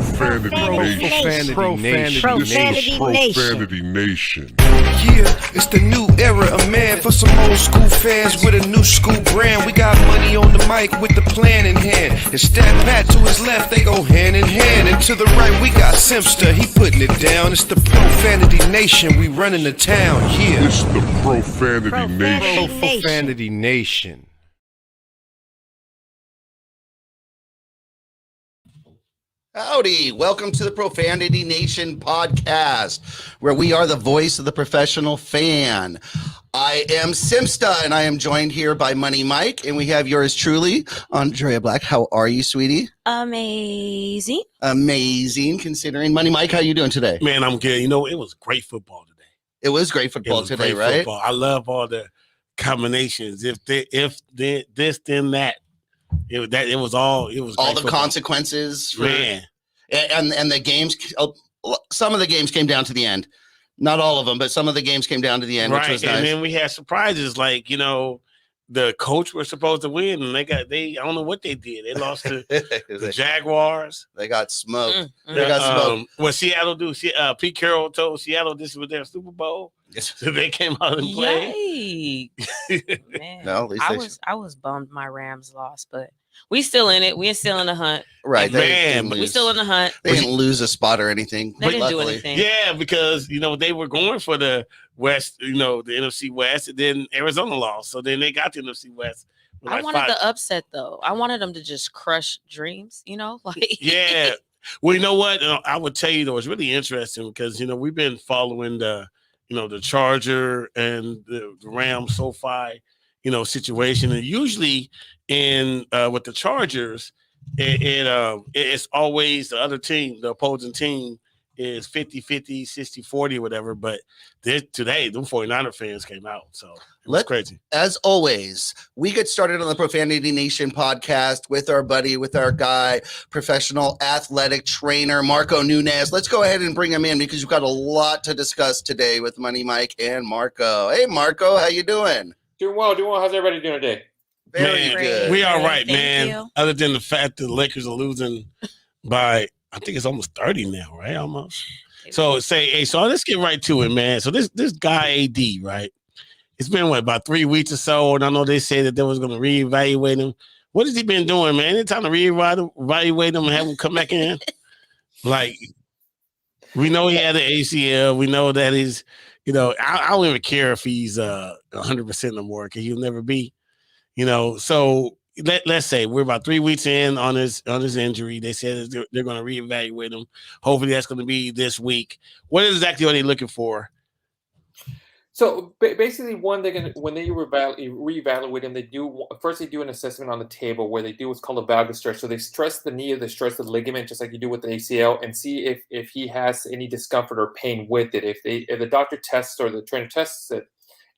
Profanity Nation. Yeah, it's the new era of man for some old school fans with a new school brand. We got money on the mic with the plan in hand. And Stat Pat to his left, they go hand in hand. And to the right, we got Simpster, he putting it down. It's the Profanity Nation, we running the town, yeah. It's the Profanity Nation. Profanity Nation. Howdy, welcome to the Profanity Nation podcast, where we are the voice of the professional fan. I am Simsta, and I am joined here by Money Mike, and we have yours truly, Andrea Black. How are you, sweetie? Amazing, considering. Money Mike, how you doing today? Man, I'm good. You know, it was great football today. It was great football today, right? Football. I love all the combinations. If this, then that. It was all the football. Consequences, man, and the games. Some of the games came down to the end, not all of them, but some of the games came down to the end, right? Which was nice. And then we had surprises, like the coach was supposed to win, and I don't know what they did. They lost to the Jaguars. They got smoked. Mm-hmm. They got smoked. What Seattle do? Pete Carroll told Seattle this was their Super Bowl. So they came out and played. Man, No, at least I was bummed my Rams lost, but we still in it. We're still in the hunt. Right, we still in the hunt. They didn't lose a spot or anything. They didn't do anything. Yeah, because they were going for the West, the NFC West, and then Arizona lost, so then they got the NFC West. I wanted the upset though. I wanted them to just crush dreams. Yeah. Well, you know what? I would tell you though, it's really interesting because we've been following the Charger and the Rams SoFi, situation, and usually in with the Chargers, it's always the other team, the opposing team is 50-50, 60-40, whatever. But today, them 49er fans came out, so it was crazy. As always, we get started on the Profanity Nation podcast with our guy, professional athletic trainer, Marco Nunez. Let's go ahead and bring him in because we've got a lot to discuss today with Money Mike and Marco. Hey, Marco, how you doing? Doing well. How's everybody doing today? Very good. We are right, Thank man. you. Other than the fact that the Lakers are losing by, I think it's almost 30 now, right? Almost. So let's get right to it, man. So this guy AD, right? It's been about 3 weeks or so, and I know they said that they was going to reevaluate him. What has he been doing, man? Any time to reevaluate him and have him come back in? Like, we know he had an ACL. We know that he's, I don't even care if he's 100% no more, because he'll never be. So let's say we're about 3 weeks in on his injury. They said they're going to reevaluate him. Hopefully that's going to be this week. What exactly are they looking for? So basically, when they reevaluate him, they do an assessment on the table where they do what's called a valgus stretch. So they stress the knee or they stress the ligament, just like you do with the ACL, and see if he has any discomfort or pain with it. If the doctor tests or the trainer tests it,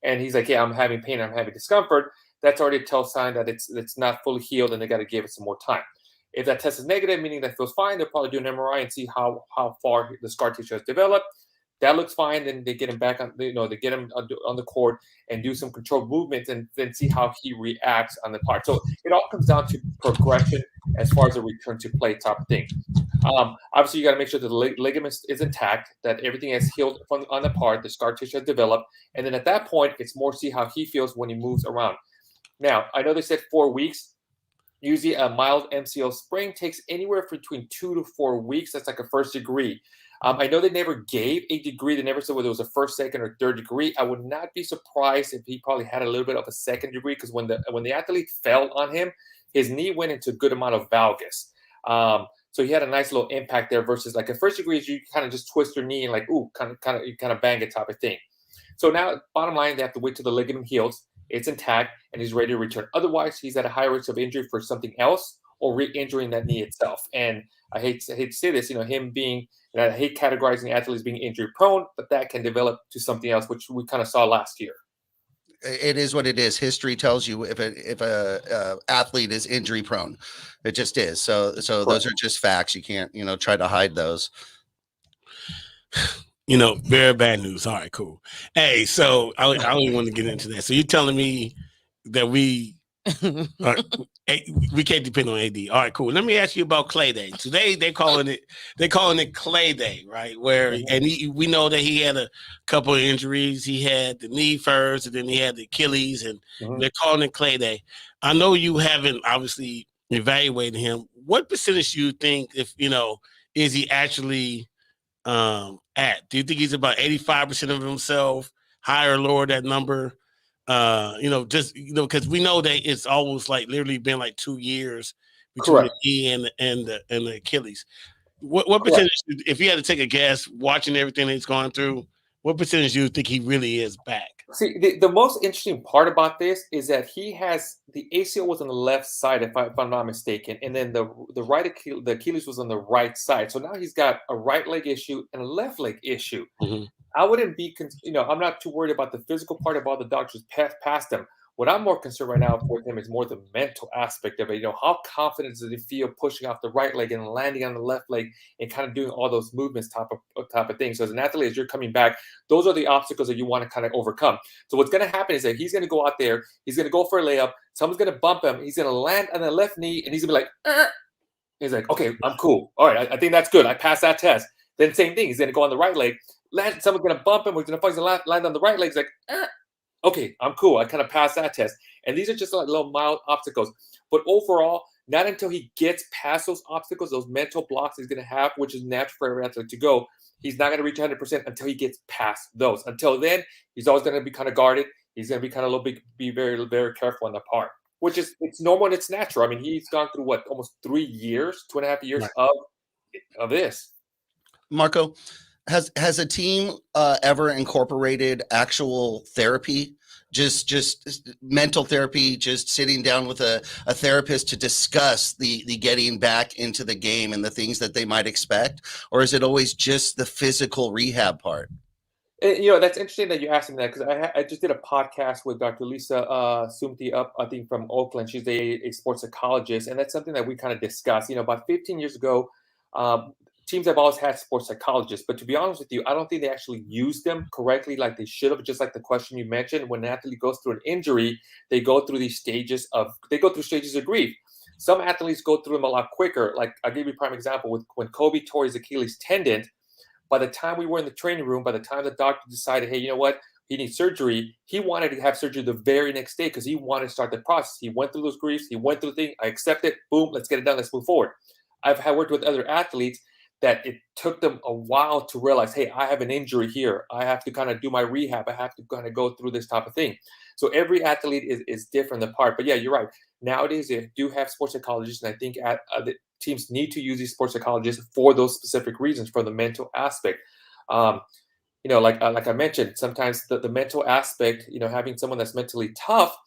and he's like, yeah, I'm having pain, I'm having discomfort, that's already a tell sign that it's not fully healed, and they got to give it some more time. If that test is negative, meaning that feels fine, they'll probably do an MRI and see how far the scar tissue has developed. That looks fine. Then they get him back on, they get him on the court and do some controlled movements, and then see how he reacts on the part. So it all comes down to progression as far as a return to play type of thing. Obviously, you got to make sure that the ligament is intact, that everything has healed on the part, the scar tissue has developed, and then at that point, it's more see how he feels when he moves around. Now, I know they said 4 weeks. Usually a mild MCL sprain takes anywhere between 2 to 4 weeks. That's like a first degree. I know they never gave a degree. They never said whether it was a first, second, or third degree. I would not be surprised if he probably had a little bit of a second degree, because when the athlete fell on him, his knee went into a good amount of valgus. So he had a nice little impact there versus like a first degree is you kind of just twist your knee and like, ooh, kind of bang it type of thing. So now, bottom line, they have to wait till the ligament heals, it's intact, and he's ready to return. Otherwise, he's at a high risk of injury for something else or re-injuring that knee itself. And I hate to say this, him being, I hate categorizing athletes being injury prone, but that can develop to something else, which we kind of saw last year. It is what it is. History tells you if a athlete is injury prone, it just is. So those are just facts. You can't, try to hide those. Very bad news. All right, cool. Hey, so I don't even want to get into that. So you're telling me that we We can't depend on AD. All right, cool. Let me ask you about Clay Day. Today they're calling it Clay Day, right? Where we know that he had a couple of injuries. He had the knee first, and then he had the Achilles, and they're calling it Clay Day. I know you haven't obviously evaluated him. What percentage do you think, is he actually at? Do you think he's about 85% of himself, higher or lower that number? Because we know that it's almost like literally been like 2 years between Correct. the knee and the Achilles. What percentage, if you had to take a guess, watching everything he's gone through, what percentage do you think he really is back? See, the most interesting part about this is that he has the ACL was on the left side, if I'm not mistaken, and then the Achilles was on the right side. So now he's got a right leg issue and a left leg issue. Mm-hmm. I wouldn't be, I'm not too worried about the physical part of all the doctors past him. What I'm more concerned right now with him is more the mental aspect of it. How confident does he feel pushing off the right leg and landing on the left leg and kind of doing all those movements type of things. So as an athlete, as you're coming back, those are the obstacles that you want to kind of overcome. So what's going to happen is that he's going to go out there, he's going to go for a layup, someone's going to bump him, he's going to land on the left knee, and he's going to be like, he's like, okay, I'm cool. All right, I think that's good. I passed that test. Then same thing, he's going to go on the right leg, someone's going to bump him, we're going to land on the right leg. He's like, okay, I'm cool. I kind of passed that test. And these are just like little mild obstacles. But overall, not until he gets past those obstacles, those mental blocks he's going to have, which is natural for every athlete to go, he's not going to reach 100% until he gets past those. Until then, he's always going to be kind of guarded. He's going to be kind of be very, very careful on the part, which is, it's normal and it's natural. I mean, he's gone through almost 3 years, 2.5 years of this. Marco, has a team ever incorporated actual therapy, just mental therapy, just sitting down with a therapist to discuss the getting back into the game and the things that they might expect? Or is it always just the physical rehab part? That's interesting that you asked me that, because I just did a podcast with Dr. Lisa Sumti I think from Oakland. She's a sports psychologist, and that's something that we kind of discussed. About 15 years ago, teams have always had sports psychologists, but to be honest with you, I don't think they actually use them correctly like they should have. Just like the question you mentioned, when an athlete goes through an injury, they go through stages of grief. Some athletes go through them a lot quicker. Like, I'll give you a prime example. When Kobe tore his Achilles tendon, by the time we were in the training room, by the time the doctor decided, hey, you know what, he needs surgery, he wanted to have surgery the very next day because he wanted to start the process. He went through those griefs. He went through the thing. I accept it. Boom, let's get it done. Let's move forward. I've worked with other athletes that it took them a while to realize, hey, I have an injury here. I have to kind of do my rehab. I have to kind of go through this type of thing. So every athlete is different apart. But yeah, you're right. Nowadays, they do have sports psychologists, and I think the teams need to use these sports psychologists for those specific reasons, for the mental aspect. Like I mentioned, sometimes the mental aspect, having someone that's mentally tough,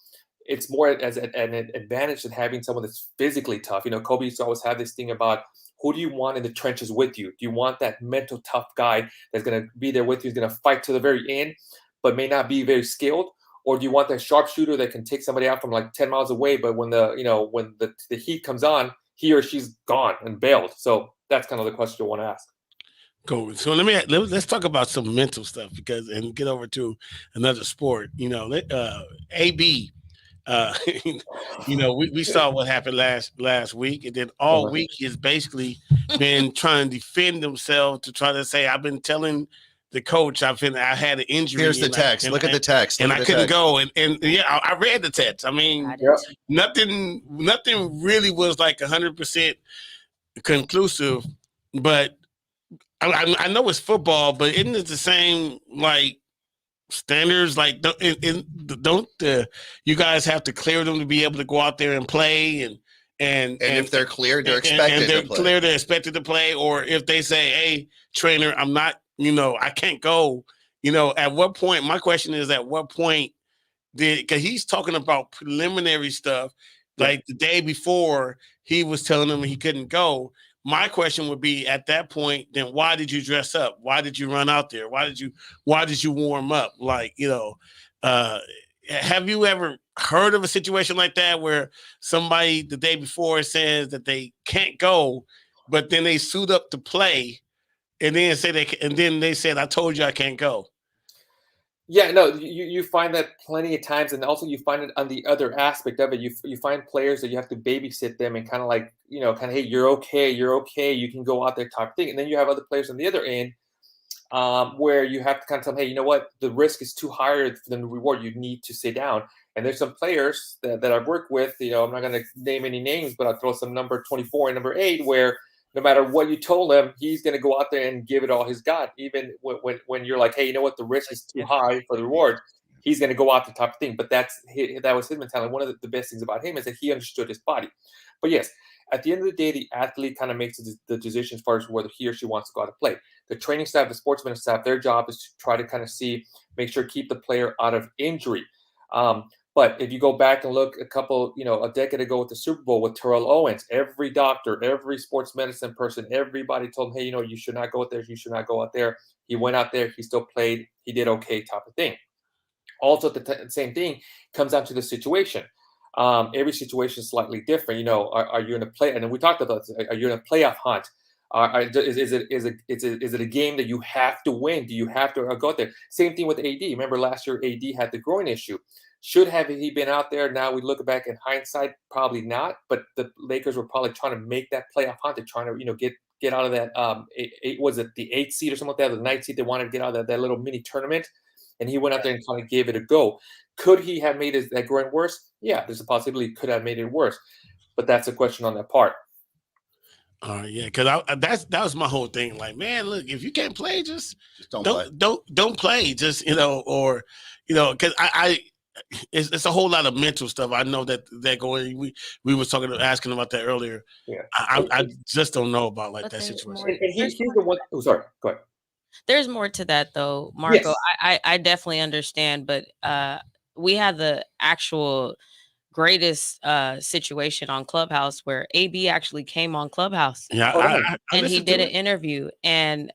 it's more as an advantage than having someone that's physically tough. Kobe used to always have this thing about, who do you want in the trenches with you? Do you want that mental tough guy that's going to be there with you, who's going to fight to the very end, but may not be very skilled? Or do you want that sharpshooter that can take somebody out from like 10 miles away, but when the heat comes on, he or she's gone and bailed? So that's kind of the question you want to ask. Cool. So let's talk about some mental stuff, and get over to another sport. AB. We saw what happened last week, and then all week he's basically been trying to defend himself, to try to say, I've been telling the coach I had an injury. Here's the text. Look at the text. And I couldn't go. And yeah, I read the text. I mean, nothing really was like 100% conclusive, but I know it's football, but isn't it the same like standards? Like, don't you guys have to clear them to be able to go out there and play? And if they're cleared, they're expected to play. Or if they say, hey, trainer, I'm not, I can't go. At what point? My question is, at what point because he's talking about preliminary stuff, like the day before he was telling him he couldn't go. My question would be, at that point, then why did you dress up? Why did you run out there? Why did you warm up? Like, have you ever heard of a situation like that where somebody the day before says that they can't go, but then they suit up to play, and then they said, I told you I can't go? Yeah, no, you find that plenty of times, and also you find it on the other aspect of it. You find players that you have to babysit them and kind of like, hey, you're okay, you can go out there type thing. And then you have other players on the other end where you have to kind of tell them, hey, you know what, the risk is too higher than the reward. You need to sit down. And there's some players that I've worked with, I'm not going to name any names, but I'll throw some number 24 and number 8 where no matter what you told him, he's going to go out there and give it all he's got. Even when you're like, hey, you know what, the risk is too high for the reward, he's going to go out the top thing. But that was his mentality. One of the best things about him is that he understood his body. But yes, at the end of the day, the athlete kind of makes the decision as far as whether he or she wants to go out and play. The training staff, the sportsman staff, their job is to try to kind of make sure keep the player out of injury. But if you go back and look a decade ago with the Super Bowl with Terrell Owens, every doctor, every sports medicine person, everybody told him, hey, you should not go out there. You should not go out there. He went out there. He still played. He did okay type of thing. Also, the same thing comes down to the situation. Every situation is slightly different. Are you in a play? And we talked about this. Are you in a playoff hunt? Is it a game that you have to win? Do you have to go out there? Same thing with AD. Remember last year, AD had the groin issue. Should have he been out there? Now we look back in hindsight, probably not. But the Lakers were probably trying to make that playoff hunt. They're trying to get out of that. Was it the 8th seed or something like that? The 9th seed. They wanted to get out of that little mini tournament, and he went out there and kind of gave it a go. Could he have made that groin worse? Yeah, there's a possibility he could have made it worse, but that's a question on that part. Yeah, because that was my whole thing. Like, man, look, if you can't play, just don't play. Just because it's a whole lot of mental stuff. I know that going. We were asking about that earlier. Yeah, I just don't know about that situation. And he's the one. Oh, sorry. Go ahead. There's more to that though, Marco. Yes. I definitely understand, but we had the actual greatest situation on Clubhouse where AB actually came on Clubhouse. Yeah, and he did an interview, and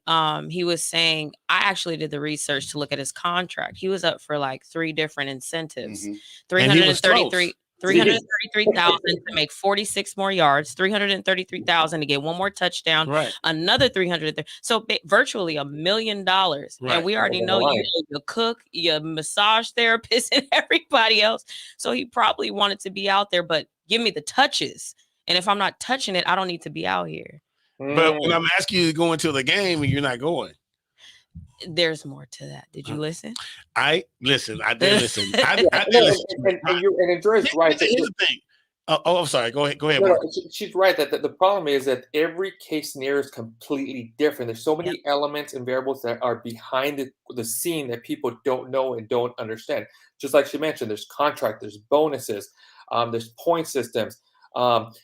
he was saying, I actually did the research to look at his contract. He was up for like 3 different incentives. 333,000 to make 46 more yards, 333,000 to get 1 more touchdown, right. Another 300. So virtually $1 million. Right. And we already know you cook, your massage therapist, and everybody else. So he probably wanted to be out there, but give me the touches. And if I'm not touching it, I don't need to be out here. But when I'm asking you to go into the game and you're not going. There's more to that. Did you listen? I did listen. I did listen. And Andrea's right. Here's the thing. I'm sorry. Go ahead. No, she's right. That the problem is that every case scenario is completely different. There's so many elements and variables that are behind the scene that people don't know and don't understand. Just like she mentioned, there's contract, there's bonuses, there's point systems.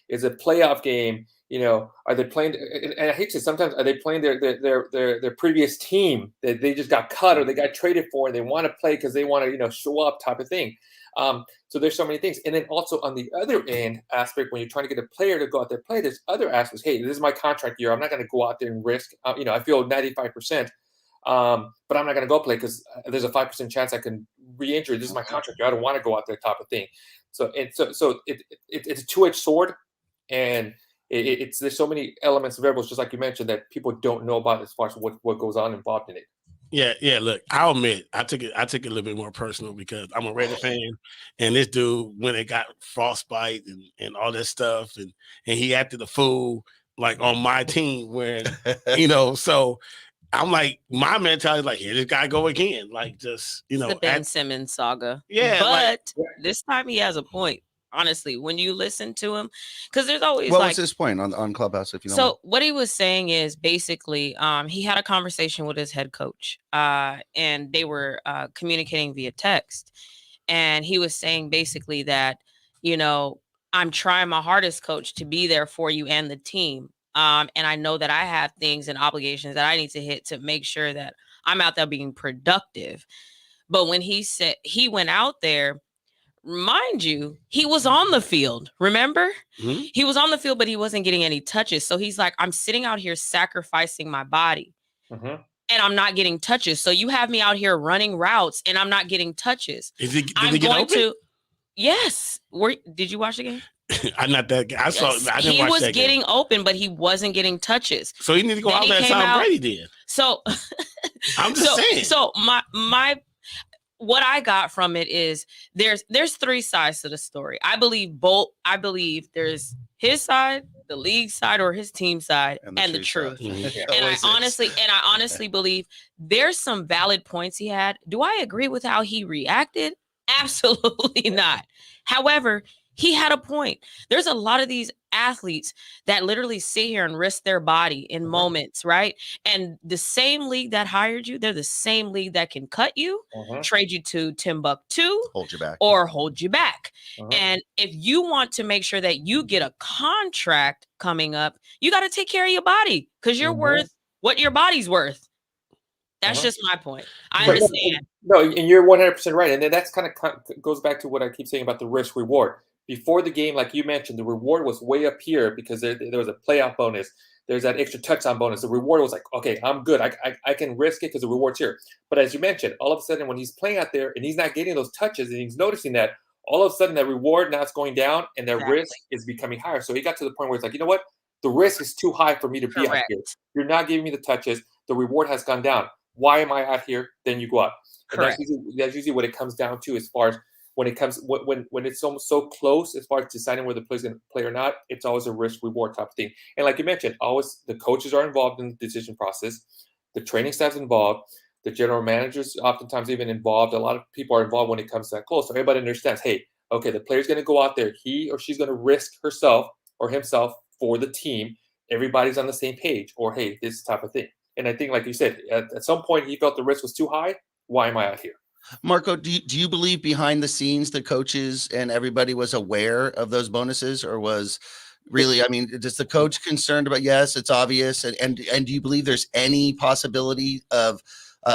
Is a playoff game. Are they playing? And I hate to say, sometimes are they playing their previous team that they just got cut or they got traded for, and they want to play because they want to show up type of thing. So there's so many things, and then also on the other end aspect, when you're trying to get a player to go out there and play, there's other aspects. Hey, this is my contract year. I'm not going to go out there and risk. I feel 95%, but I'm not going to go play because there's a 5% chance I can re-injure. This is my contract year. I don't want to go out there type of thing. So it's a two-edged sword, and there's so many elements and variables, just like you mentioned, that people don't know about as far as what goes on involved in it. Yeah. Look, I'll admit, I took it a little bit more personal because I'm a Raider fan, and this dude, when it got frostbite and all that stuff, and he acted a fool like on my team, when so I'm like, my mentality is like, here this guy go again, like just the Ben Simmons saga. Yeah, but this time he has a point. Honestly, when you listen to him, because there's always what was his point on Clubhouse? If you know. So what he was saying is basically, he had a conversation with his head coach, and they were communicating via text, and he was saying basically that I'm trying my hardest, coach, to be there for you and the team, and I know that I have things and obligations that I need to hit to make sure that I'm out there being productive. But when he said he went out there. Mind you, he was on the field. Remember? Mm-hmm. He was on the field, but he wasn't getting any touches. So he's like, I'm sitting out here sacrificing my body, and I'm not getting touches. So you have me out here running routes, and I'm not getting touches. Did he get open? Yes. Did you watch the game? I'm not that guy. I didn't watch that game. He was getting open, but he wasn't getting touches. So he needed to go out there and Tom Brady did. So I'm just saying. So my what I got from it is there's three sides to the story. I believe there's his side, the league side, or his team side, and the truth. And I honestly believe there's some valid points he had. Do I agree with how he reacted? Absolutely not. However, he had a point. There's a lot of these athletes that literally sit here and risk their body in moments, right? And the same league that hired you, they're the same league that can cut you, trade you to Timbuktu, hold you back, or hold you back. And if you want to make sure that you get a contract coming up, you got to take care of your body because you're worth what your body's worth. That's just my point. I understand. No, and you're 100% right. And then that's kind of goes back to what I keep saying about the risk reward. Before the game, like you mentioned, the reward was way up here because there was a playoff bonus. There's that extra touchdown bonus. The reward was like, okay, I'm good. I can risk it because the reward's here. But as you mentioned, all of a sudden when he's playing out there and he's not getting those touches and he's noticing that, all of a sudden that reward now it's going down and that risk is becoming higher. So he got to the point where it's like, you know what? The risk is too high for me to be out here. You're not giving me the touches. The reward has gone down. Why am I out here? Then you go out. And that's usually what it comes down to as far as when it's almost so close as far as deciding whether the player's going to play or not. It's always a risk reward type of thing. And like you mentioned, always the coaches are involved in the decision process. The training staff's involved. The general managers oftentimes even involved. A lot of people are involved when it comes that close. So everybody understands, hey, okay, the player's going to go out there. He or she's going to risk herself or himself for the team. Everybody's on the same page. Or, hey, this type of thing. And I think, like you said, at some point he felt the risk was too high. Why am I out here? Marco, do you believe behind the scenes the coaches and everybody was aware of those bonuses, or was really, I mean, is the coach concerned about, yes, it's obvious. And do you believe there's any possibility of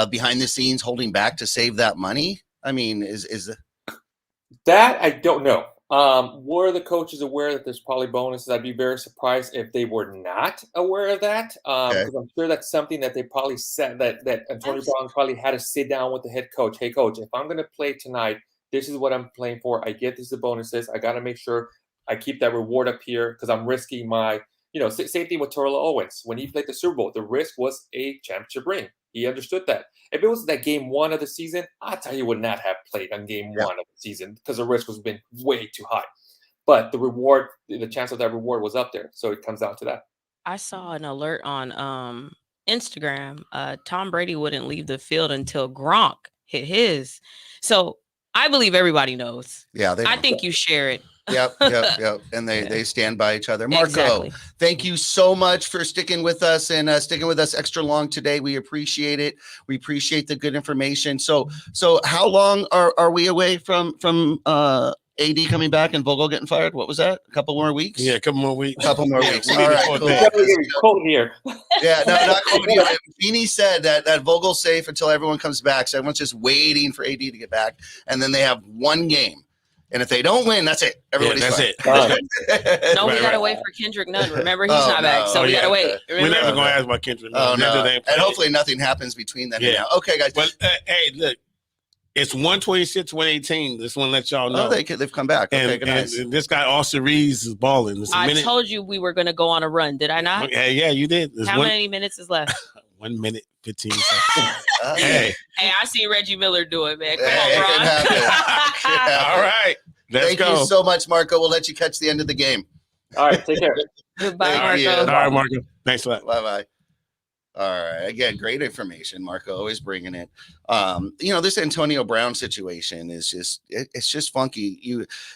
behind the scenes holding back to save that money? I mean, is that I don't know. Were the coaches aware that there's probably bonuses? I'd be very surprised if they were not aware of that. Because I'm sure that's something that they probably said that Antonio Brown probably had to sit down with the head coach. Hey, coach, if I'm going to play tonight, this is what I'm playing for. I get these bonuses. I got to make sure I keep that reward up here because I'm risking my, same thing with Terrell Owens. When he played the Super Bowl, the risk was a championship ring. He understood that. If it was that game one of the season, I tell you, he would not have played on game one of the season because the risk was been way too high. But the reward, the chance of that reward was up there. So it comes down to that. I saw an alert on Instagram. Tom Brady wouldn't leave the field until Gronk hit his. So I believe everybody knows. Yeah, I think you share it. Yep. And they stand by each other. Marco, thank you so much for sticking with us and sticking with us extra long today. We appreciate it. We appreciate the good information. So how long are we away from AD coming back and Vogel getting fired? What was that? A couple more weeks? Yeah, a couple more weeks. All right, cool. Cold here. Yeah, no, not cold here. Feeney said that Vogel's safe until everyone comes back. So everyone's just waiting for AD to get back, and then they have one game. And if they don't win, that's it. Everybody's that's fine. it. No, we gotta wait for Kendrick Nunn. Remember, he's not back, so we gotta wait. We're never gonna ask about Kendrick Nunn. And hopefully nothing happens between them. Yeah. Okay, guys. But hey, look, it's 126, 118. Just want to let y'all know. Oh, they've come back. Okay, nice. And this guy Austin Reeves is balling. I told you we were gonna go on a run. Did I not? Yeah, you did. How many minutes is left? 1 minute, 15 seconds. Hey, I see Reggie Miller do it, man. Come on, Ron. All right. Thank you so much, Marco. We'll let you catch the end of the game. All right, take care. Goodbye, Marco. All right, Marco. Thanks a lot. Bye-bye. All right. Again, great information, Marco. Always bringing it. This Antonio Brown situation is just funky.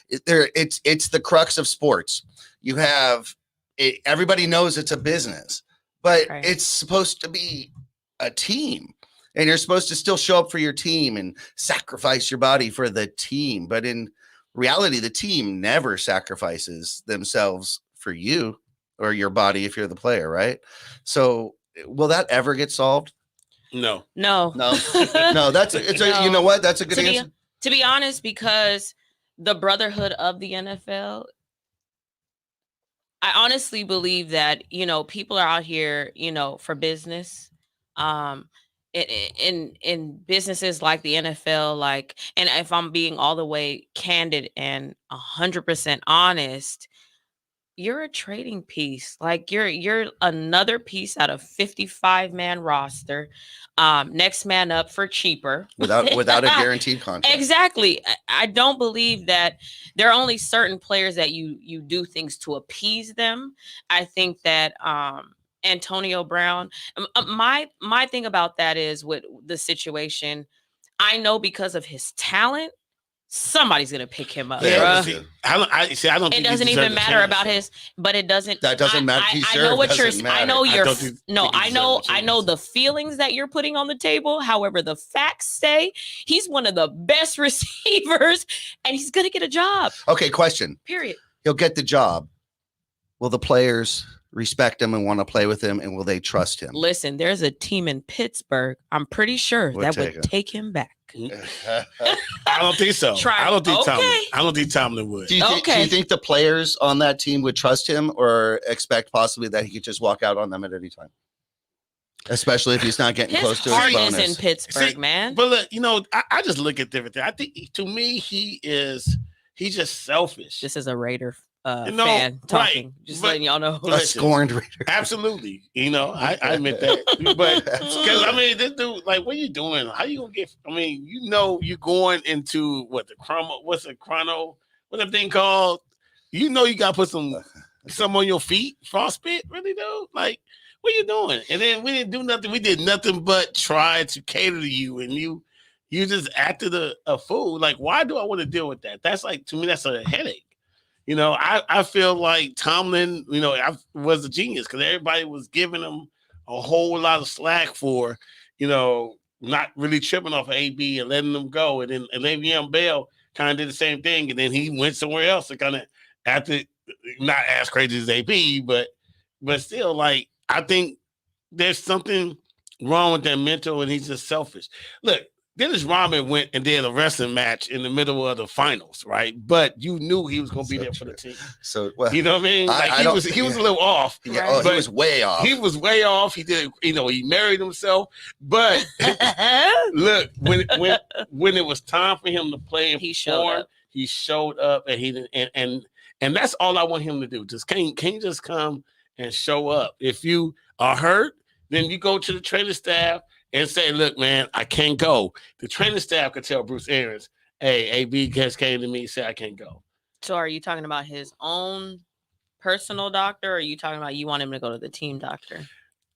It's the crux of sports. You have it, everybody knows it's a business, but it's supposed to be a team. And you're supposed to still show up for your team and sacrifice your body for the team. But in reality, the team never sacrifices themselves for you or your body if you're the player, right? So will that ever get solved? No. That's you know what? That's a good answer. To be honest, because the brotherhood of the NFL, I honestly believe that, people are out here, for business. In businesses like the NFL, and if I'm being all the way candid and 100% honest, you're a trading piece. Like you're another piece out of 55-man roster. Next man up for cheaper. Without a guaranteed contract. Exactly. I don't believe that there are only certain players that you do things to appease them. I think that Antonio Brown, my thing about that is with the situation, I know because of his talent, somebody's gonna pick him up. Yeah, Bruh. I don't It think doesn't even matter about his, but it doesn't. That doesn't matter. I know what you're. I know I you're. don't think No, he I deserves know. a chance. I know the feelings that you're putting on the table. However, the facts say he's one of the best receivers, and he's gonna get a job. Okay, question. Period. He'll get the job. Will the players respect him and want to play with him, and will they trust him? Listen, there's a team in Pittsburgh. I'm pretty sure Would that take would him. take him back. I don't think so. Try- I don't think okay. Tomlin. I don't think Tomlin would. Do you Okay. think the players on that team would trust him or expect possibly that he could just walk out on them at any time? Especially if he's not getting His close to his heart is bonus. in Pittsburgh, See, man. But look, I just look at different things. I think to me, he's just selfish. This is a Raider No, fan talking. right, Just but- letting y'all know. A scorned Raider. Absolutely. I admit that. But because this dude, like, what are you doing? How you gonna get? You're going into what that thing called? You got to put some on your feet, frostbite, really though. Like, what are you doing? And then we didn't do nothing. We did nothing but try to cater to you, and you just acted a fool. Like, why do I want to deal with that? That's like, to me, that's a headache. I feel like Tomlin, I was a genius because everybody was giving him a whole lot of slack for, not really tripping off of AB and letting them go. And then Le'Veon Bell kind of did the same thing. And then he went somewhere else and kind of acted not as crazy as AB, but still, like, I think there's something wrong with that mental and he's just selfish. Look, Dennis Rodman went and did a wrestling match in the middle of the finals, right? But you knew he was going to be there for the team. So, well, You know what I mean? Like, he was a little off. yeah, Right. he was way off. He was way off. He did, he married himself. But look, when it was time for him to play and He showed perform, up. he showed up, and he didn't. And that's all I want him to do. Just can you just come and show up? If you are hurt, then you go to the training staff and say, look, man, I can't go. The training staff could tell Bruce Arians, hey, AB just came to me and said I can't go. So are you talking about his own personal doctor, or are you talking about you want him to go to the team doctor?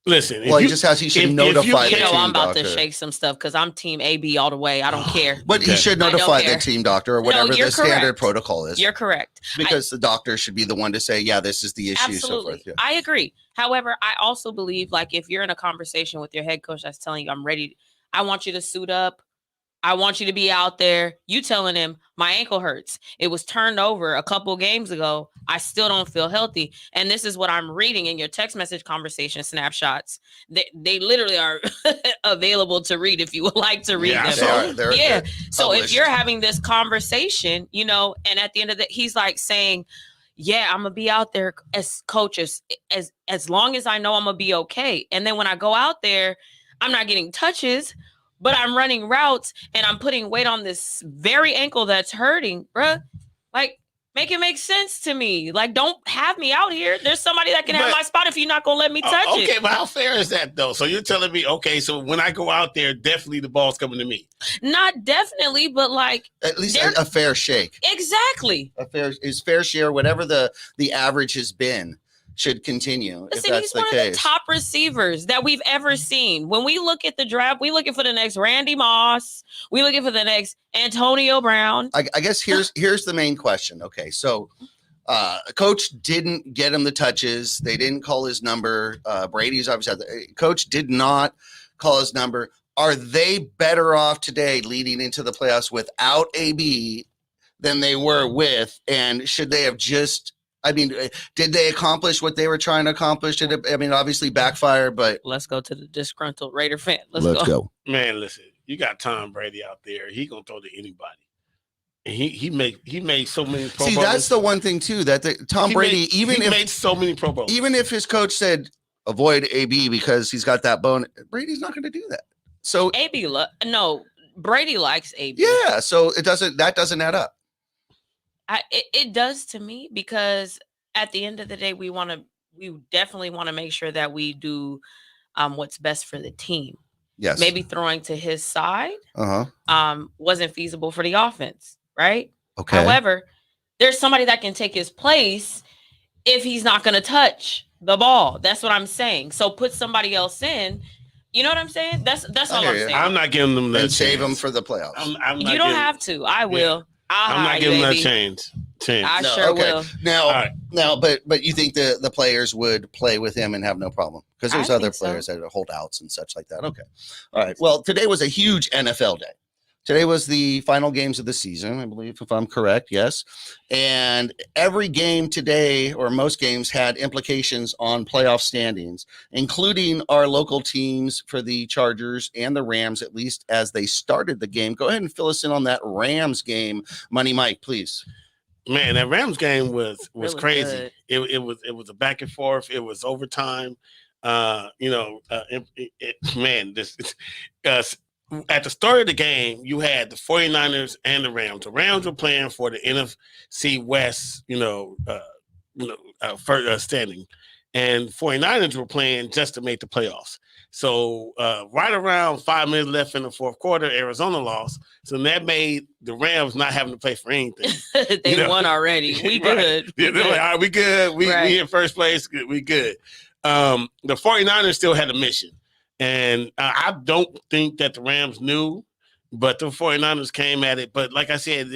Listen, well, he should notify the You know, team I'm about doctor. to shake some stuff because I'm team AB all the way. I don't care. But he Okay. should I don't notify the care. team doctor or whatever you're the standard correct. protocol is. You're correct. Because the doctor should be the one to say, yeah, this is the issue. Absolutely. So forth. Yeah. I agree. However, I also believe, like, if you're in a conversation with your head coach that's telling you, I'm ready, I want you to suit up. I want you to be out there. You telling him my ankle hurts. It was turned over a couple games ago. I still don't feel healthy. And this is what I'm reading in your text message conversation snapshots. They literally are available to read if you would like to read Yeah, them. They're So if published. you're having this conversation, and at the end of the, he's like saying, yeah, I'm gonna be out there as coaches as long as I know I'm gonna be okay. And then when I go out there, I'm not getting touches, but I'm running routes and I'm putting weight on this very ankle that's hurting, bruh. Like, make it make sense to me. Like, don't have me out here. There's somebody that can have But- my spot if you're not gonna let me touch it. Okay, but how fair is that though? So you're telling me, okay, so when I go out there, definitely the ball's coming to me. Not definitely, but like, At least They're- a fair shake. exactly. His fair share, whatever the average has been, should continue. Listen, if that's he's the one case. of the top receivers that we've ever seen. When we look at the draft, we looking for the next Randy Moss. We looking for the next Antonio Brown. I guess here's the main question. Okay, so coach didn't get him the touches. They didn't call his number. Brady's obviously coach did not call his number. Are they better off today leading into the playoffs without AB than they were with? And should they have just, did they accomplish what they were trying to accomplish? Did it, obviously backfire, but Let's go to the disgruntled Raider fan. Let's go. Man, listen, you got Tom Brady out there. He gonna throw to anybody. And he made so many Pro see, Bowls. that's the one thing too, that Tom Brady, he made so many Pro Bowls. even if his coach said avoid AB because he's got that bone, Brady's not going to do that. So AB, Brady likes AB. yeah, so that doesn't add up. It does to me because at the end of the day, we definitely want to make sure that we do what's best for the team. Yes. Maybe throwing to his side Uh-huh. wasn't feasible for the offense, right? Okay. However, there's somebody that can take his place if he's not going to touch the ball. That's what I'm saying. So put somebody else in. You know what I'm saying? That's all I'm saying. I'm not giving them that. And save them for the playoffs. I'm not you don't have to. I will. I'm not giving that chance. I sure will. Now, but you think the players would play with him and have no problem? Because there's other players that are holdouts and such like that. Okay. All right. Well, today was a huge NFL day. Today was the final games of the season, I believe, if I'm correct. Yes. And every game today, or most games, had implications on playoff standings, including our local teams for the Chargers and the Rams, at least as they started the game. Go ahead and fill us in on that Rams game. Money Mike, please. Man, that Rams game was crazy. Good. It was a back and forth. It was overtime. At the start of the game, you had the 49ers and the Rams. The Rams were playing for the NFC West, standing, and 49ers were playing just to make the playoffs. So right around 5 minutes left in the fourth quarter, Arizona lost. So that made the Rams not having to play for anything. They won already. We good. They're like, all right, we good. We in first place. We good. The 49ers still had a mission. And I don't think that the Rams knew, but the 49ers came at it. But like I said,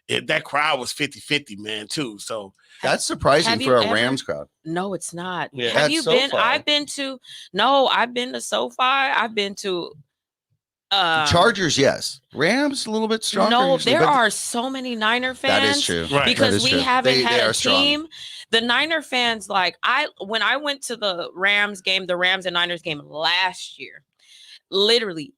that crowd was 50-50, man, too. So that's surprising for a Rams crowd. No, it's not. Yeah. Have you been? I've been to SoFi. I've been to Chargers, yes. Rams a little bit stronger. No, usually, there are so many Niner fans. That is true. Right. Because we haven't had a team. Strong. The Niner fans, when I went to the Rams game, the Rams and Niners game last year, literally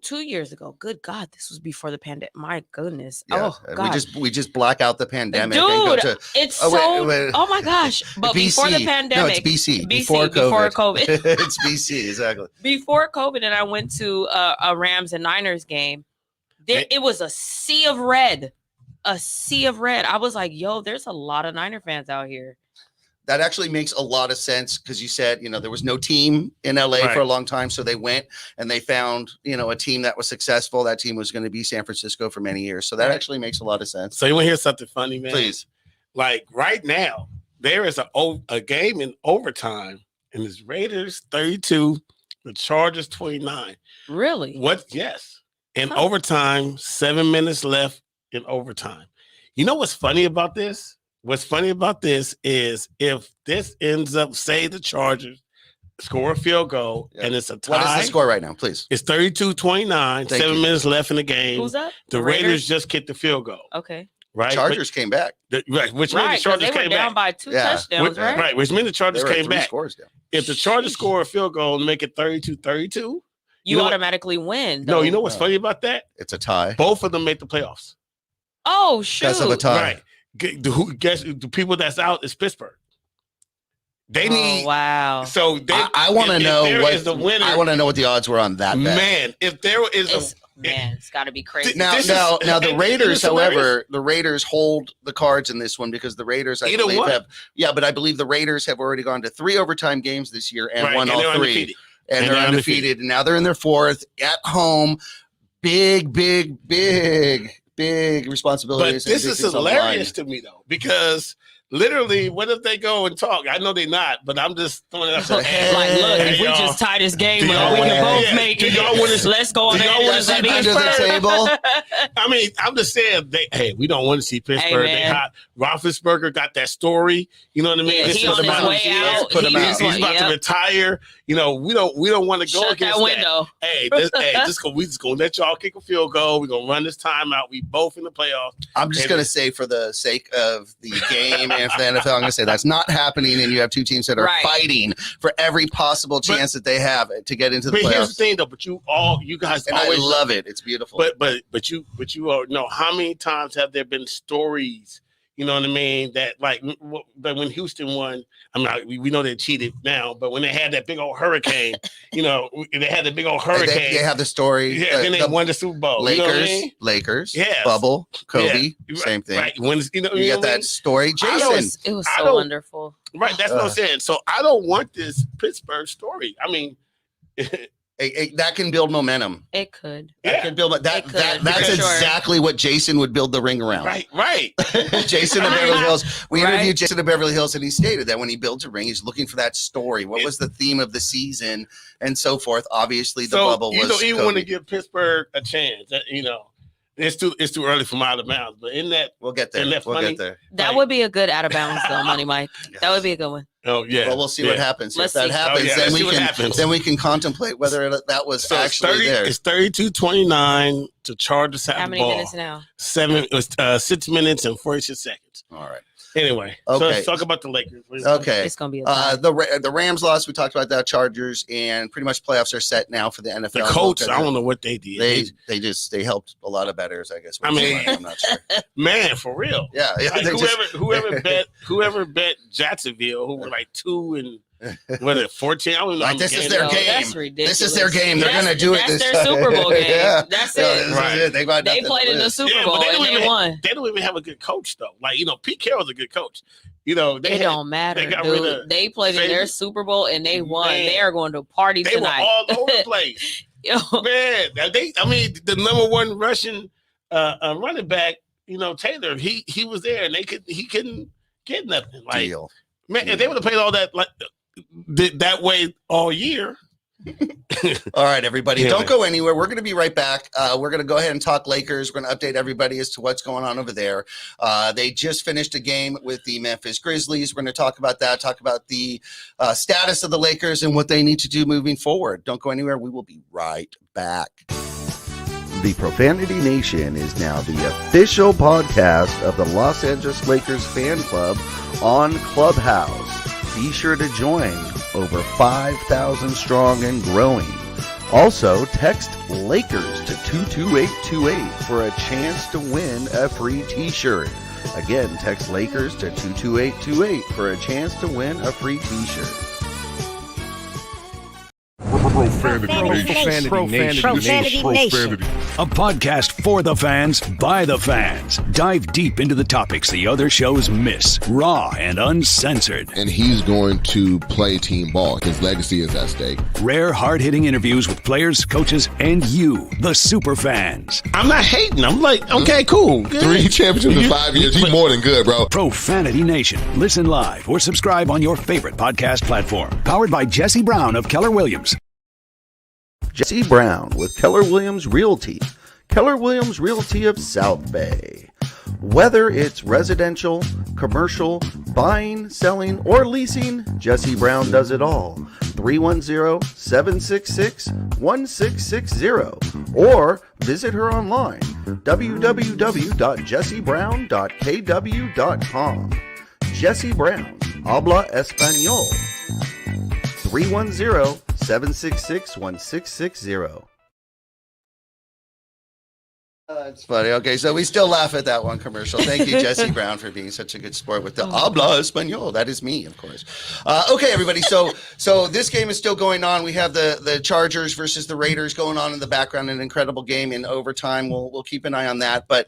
2 years ago. Good God, this was before the pandemic. My goodness. Yeah. Oh God. We just black out the pandemic. Dude, and go to, it's wait. Oh my gosh. But BC. before the pandemic. No, it's BC. Before COVID. It's BC, exactly. Before COVID, and I went to a Rams and Niners game. It was a sea of red. A sea of red. I was like, yo, there's a lot of Niner fans out here. That actually makes a lot of sense because you said, there was no team in LA for a long time. So they went and they found, a team that was successful. That team was going to be San Francisco for many years. So that actually makes a lot of sense. So you want to hear something funny, man? Please. Like right now, there is a game in overtime, and it's Raiders 32, the Chargers 29. Really? What? Yes. In overtime, 7 minutes left in overtime. You know what's funny about this? What's funny about this is if this ends up, say the Chargers score a field goal and it's a tie. What is the score right now, please? It's 32-29, 7 minutes left in the game. Who's up? The Raiders just kicked the field goal. Okay. Right. Chargers came back. Which means the Chargers they were down by 2 touchdowns, right? Right, which means the Chargers came back. Scores down. If the Chargers score a field goal and make it 32-32, you automatically win. No, you know what's funny about that? It's a tie. Both of them make the playoffs. Oh, shoot. Because of a tie. Right. The people that's out is Pittsburgh. They need. Oh, wow. So I want to know what the winner. I want to know what the odds were on that bet. Man, if there is it's got to be crazy. Now the Raiders, however, the Raiders hold the cards in this one because the Raiders, I believe, but I believe the Raiders have already gone to 3 overtime games this year and won all 3. Undefeated. And they're undefeated. And now they're in their 4th at home. Big responsibilities. But this is hilarious to me, though, because literally, what if they go and talk? I know they're not, but I'm just throwing it out there. If we just tie this game up, we can both make it. Let's go on under the table. I mean, I'm just saying, we don't want to see Pittsburgh. Roethlisberger got that story. You know what I mean? Yeah, he's on his way out. He's about to retire. We don't want to go against that window. That. We just gonna let y'all kick a field goal. We're gonna run this time out. We both in the playoffs. I'm just gonna say, for the sake of the game and for the NFL, I'm gonna say that's not happening. And you have 2 teams that are fighting for every possible chance that they have to get into the playoffs. Here's the thing, though. But you guys, and always love it. It's beautiful. But you know how many times have there been stories? You know what I mean? That like when Houston won, we know they cheated now, but when they had that big old hurricane, they had the big old hurricane. They have the story. Yeah, then they won the Super Bowl. Lakers, you know what I mean? Lakers, yes. Bubble, Kobe, yeah. same thing. Right. When you got that story, Jason. It was so wonderful. Right. That's what I'm saying. So I don't want this Pittsburgh story. I mean. That can build momentum. It could. That can build that's sure. exactly what Jason would build the ring around. Right. Jason of Beverly Hills. We interviewed Jason of Beverly Hills, and he stated that when he builds a ring, he's looking for that story. What was the theme of the season, and so forth. Obviously, the bubble was. You don't even want to give Pittsburgh a chance. It's too early for out of bounds. But in that, we'll get there. Get there. That would be a good out of bounds though, Money Mike. Yes. That would be a good one. Oh yeah. Well, we'll see what happens. Let's if that happens, then we can contemplate whether that was actually there. It's 32-29 to Chargers have How many minutes now? 6 minutes and 46 seconds. All right. Anyway, so let's talk about the Lakers. Okay, it's gonna be the Rams lost. We talked about that. Chargers, and pretty much playoffs are set now for the NFL. The coach, I don't know what they did. They helped a lot of bettors, I guess. I mean, I'm not sure. Man, for real. Yeah. Like whoever bet Jacksonville, who were like 2 and. What is it, 14? I don't know. Like, this is their game. That's ridiculous. This is their game. They're going to do it this time. That's their Super Bowl game. Yeah. That's it. Right. They played in the Super Bowl and they won. They don't even have a good coach, though. Like, Pete Carroll's a good coach. It don't matter, dude. They played in their Super Bowl and they won. Man, they are going to party tonight. They were all over the place. Man, the number one Russian running back, Taylor, he was there and he couldn't get nothing. Like, Deal. Man, if they would have played all that that way all year. All right, everybody, don't go anywhere. We're going to be right back. We're going to go ahead and talk Lakers. We're going to update everybody as to what's going on over there. They just finished a game with the Memphis Grizzlies. We're going to talk about that, talk about the status of the Lakers and what they need to do moving forward. Don't go anywhere. We will be right back. The Profanity Nation is now the official podcast of the Los Angeles Lakers fan club on Clubhouse. Be sure to join, over 5,000 strong and growing. Also, text Lakers to 22828 for a chance to win a free t-shirt. Again, text Lakers to 22828 for a chance to win a free t-shirt. Profanity Nation. A podcast for the fans, by the fans. Dive deep into the topics the other shows miss. Raw and uncensored. And he's going to play team ball. His legacy is at stake. Rare, hard-hitting interviews with players, coaches, and you, the super fans. I'm not hating. I'm like, okay, cool. Good. 3 championships in 5 years. He's more than good, bro. Profanity Nation. Listen live or subscribe on your favorite podcast platform. Powered by Jesse Brown of Keller Williams. Jesse Brown with Keller Williams Realty. Keller Williams Realty of South Bay. Whether it's residential, commercial, buying, selling, or leasing, Jesse Brown does it all. 310-766-1660 or visit her online, www.jessebrown.kw.com. Jesse Brown, habla español. 310-766-1660. That's funny. Okay, so we still laugh at that one commercial. Thank you, Jesse Brown, for being such a good sport with the habla español. That is me, of course. Okay, everybody. So this game is still going on. We have the Chargers versus the Raiders going on in the background. An incredible game in overtime. We'll keep an eye on that. But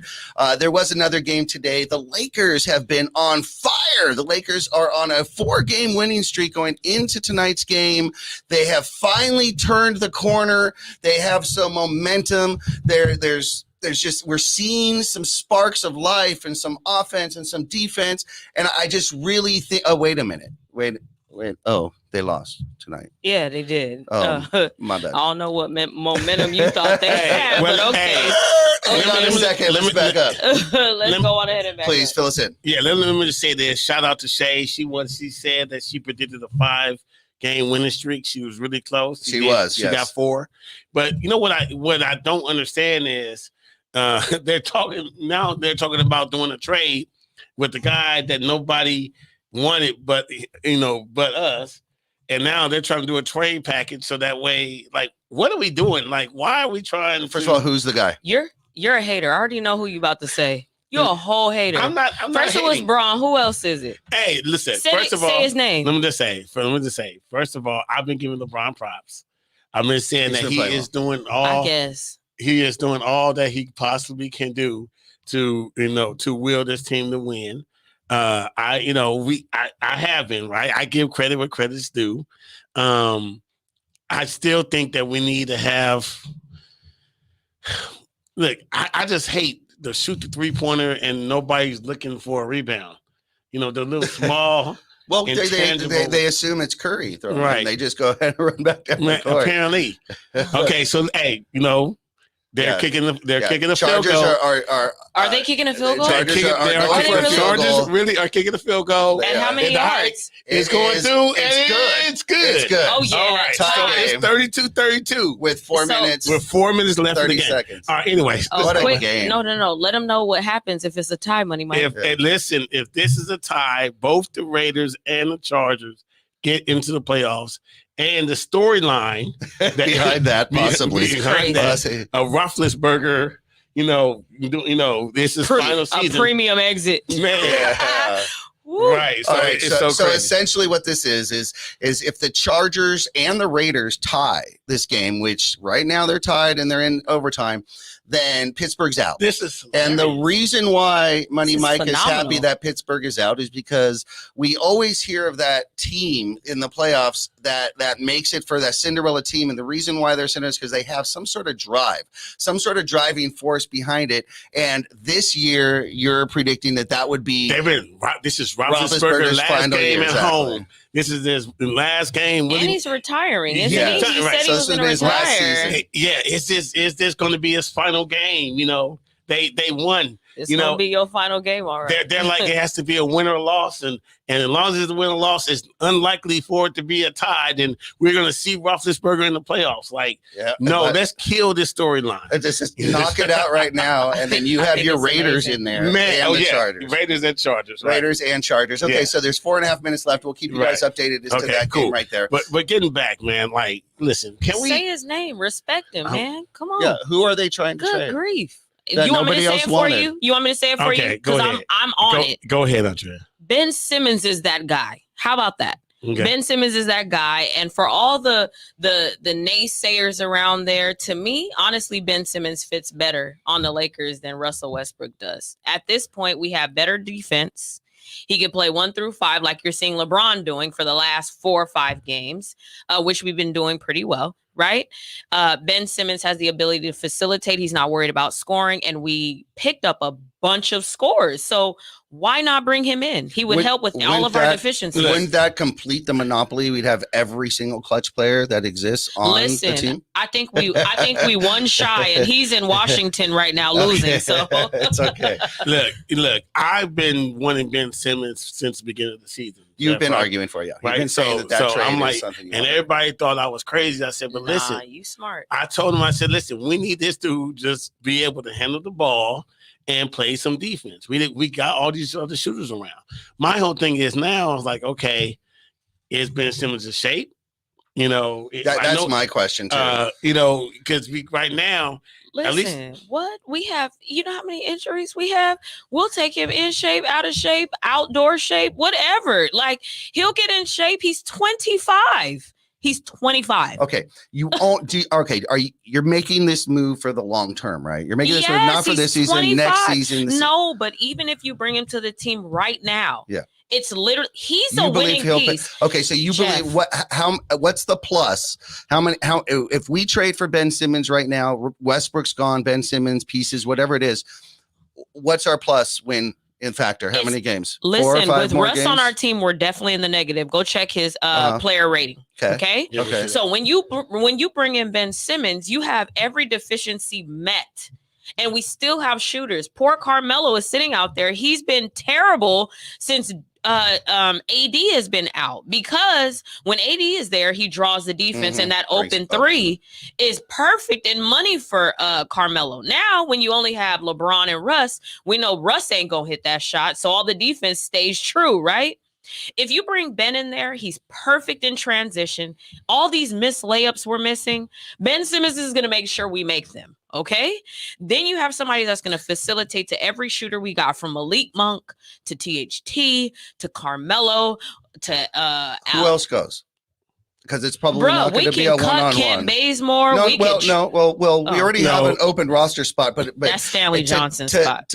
there was another game today. The Lakers have been on fire. The Lakers are on a 4-game winning streak going into tonight's game. They have finally turned the corner. They have some momentum. We're seeing some sparks of life and some offense and some defense. And I just really think, wait a minute. Wait. Oh, they lost tonight. Yeah, they did. Oh, my bad. I don't know what momentum you thought they had, but okay. Hold on a second. Let's back up. Let's go on ahead and back Please, up. fill us in. Yeah, let me just say this. Shout out to Shay. She said that she predicted a 5-game winning streak. She was really close. She got 4. But you know what I don't understand is they're talking about doing a trade with the guy that nobody wanted but us, and now they're trying to do a trade package so that way, like, what are we doing? Like, why are we trying? First of all, who's the guy? You're a hater. I already know who you about to say. You're a whole hater. I'm not First it was hating. Braun. Who else is it? Hey, listen. Say his name. Let me just say. First of all, I've been giving LeBron props. I've been saying that he is doing all. I guess he is doing all that he possibly can do to will this team to win. I have been right. I give credit where credit's due. I still think that we need to have. Look, I just hate the shoot the 3-pointer and nobody's looking for a rebound. The little small. Well, they assume it's Curry throwing, right? And they just go ahead and run back down the court. Apparently, okay. So hey, they're kicking the field Chargers goal. Are they kicking a field goal? Chargers really are kicking a field goal. And how many yards? It's going through. It's good. It's good. Oh yeah. All right. So it's 32-32 with 4 minutes. With 4 minutes left in the game. Seconds. All right. Anyways, what a game. No. Let them know what happens if it's a tie, Money Mike. Listen, if this is a tie, both the Raiders and the Chargers get into the playoffs. And the storyline behind that, possibly behind that, a Roethlisberger, this is final season, a premium exit, man. Yeah. Right. So, right, so essentially, what this is if the Chargers and the Raiders tie this game, which right now they're tied and they're in overtime, then Pittsburgh's out. This is and the reason why Money Mike phenomenal. is happy that Pittsburgh is out is because we always hear of that team in the playoffs that makes it for that Cinderella team. And the reason why they're Cinderella is because they have some sort of drive, some sort of driving force behind it. And this year, you're predicting that would be. This is Roethlisberger's last game at home. This is his last game. And he's retiring, isn't he? He said he was going to retire. Yeah, is this going to be his final game? They won. It's going to be your final game, all right. They're like, it has to be a win or loss. And as long as it's a win or loss, it's unlikely for it to be a tie. Then we're going to see Roethlisberger in the playoffs. Let's kill this storyline. Just knock it out right now. And then you have your Raiders in there. Man, and Chargers. Raiders and Chargers. Right? Raiders and Chargers. Okay, so there's 4.5 minutes left. We'll keep you guys updated as to that game right there. But getting back, man, listen, can we say his name? Respect him, man. Come on. Yeah, who are they trying to say? Good grief. That you want me to say else it for wanted. you? You want me to say it for you? Because I'm on it. Go ahead, Andrea. Ben Simmons is that guy. How about that? Okay. Ben Simmons is that guy. And for all the naysayers around there, to me, honestly, Ben Simmons fits better on the Lakers than Russell Westbrook does. At this point, we have better defense. He could play 1 through 5 like you're seeing LeBron doing for the last 4 or 5 games, which we've been doing pretty well. Right. Ben Simmons has the ability to facilitate. He's not worried about scoring. And we picked up a bunch of scores. So why not bring him in? He would help with all of our deficiencies. Wouldn't that complete the monopoly? We'd have every single clutch player that exists on the team. I think we won shy, and he's in Washington right now losing. So it's okay. Look, I've been wanting Ben Simmons since the beginning of the season. You've been arguing for you. You've been saying that trade I'm is something. And everybody thought I was crazy. I said, but listen, you smart. I told him, I said, listen, we need this dude just be able to handle the ball and play some defense. We got all these other shooters around. My whole thing is now, I was like, okay, is Ben Simmons in shape? That's my question too. Because right now, listen, what we have, you know how many injuries we have? We'll take him in shape, out of shape, outdoor shape, whatever. Like, he'll get in shape. He's 25. He's 25. Okay. You're making this move for the long term, right? You're making this move not for this season, 25. next season. No, but even if you bring him to the team right now, it's literally he's a winning piece. Okay, so you believe what's the plus? How if we trade for Ben Simmons right now, Westbrook's gone, Ben Simmons pieces, whatever it is, what's our plus win in factor? How many games? Listen, 4 or 5 with more Russ games? on our team, we're definitely in the negative. Go check his player rating. Okay. So when you bring in Ben Simmons, you have every deficiency met. And we still have shooters. Poor Carmelo is sitting out there. He's been terrible since AD has been out, because when AD is there, he draws the defense, and that open three is perfect and money for Carmelo. Now, when you only have LeBron and Russ, we know Russ ain't gonna hit that shot, so all the defense stays true, right? If you bring Ben in there, he's perfect in transition. All these missed layups we're missing, Ben Simmons is going to make sure we make them. Okay. Then you have somebody that's going to facilitate to every shooter we got, from Malik Monk to THT to Carmelo to Who else goes? Because it's probably not going to be a one-on-one. Kent Bazemore. We already have an open roster spot, but that's Stanley Johnson's spot.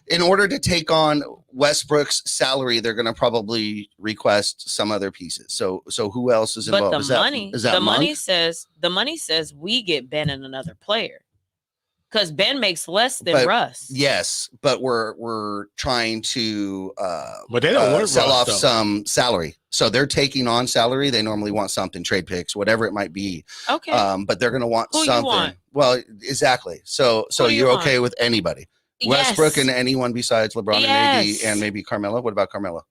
In order to take on Westbrook's salary, they're going to probably request some other pieces. So who else is involved? But the money says we get Ben and another player, because Ben makes less than Russ. Yes, but we're trying to but they don't want sell Russ, off some salary. So they're taking on salary. They normally want something, trade picks, whatever it might be. Okay. But they're going to want something. You want? Well, exactly. So you're okay with anybody? Westbrook yes. and anyone besides LeBron and AD and maybe Carmelo? What about Carmelo?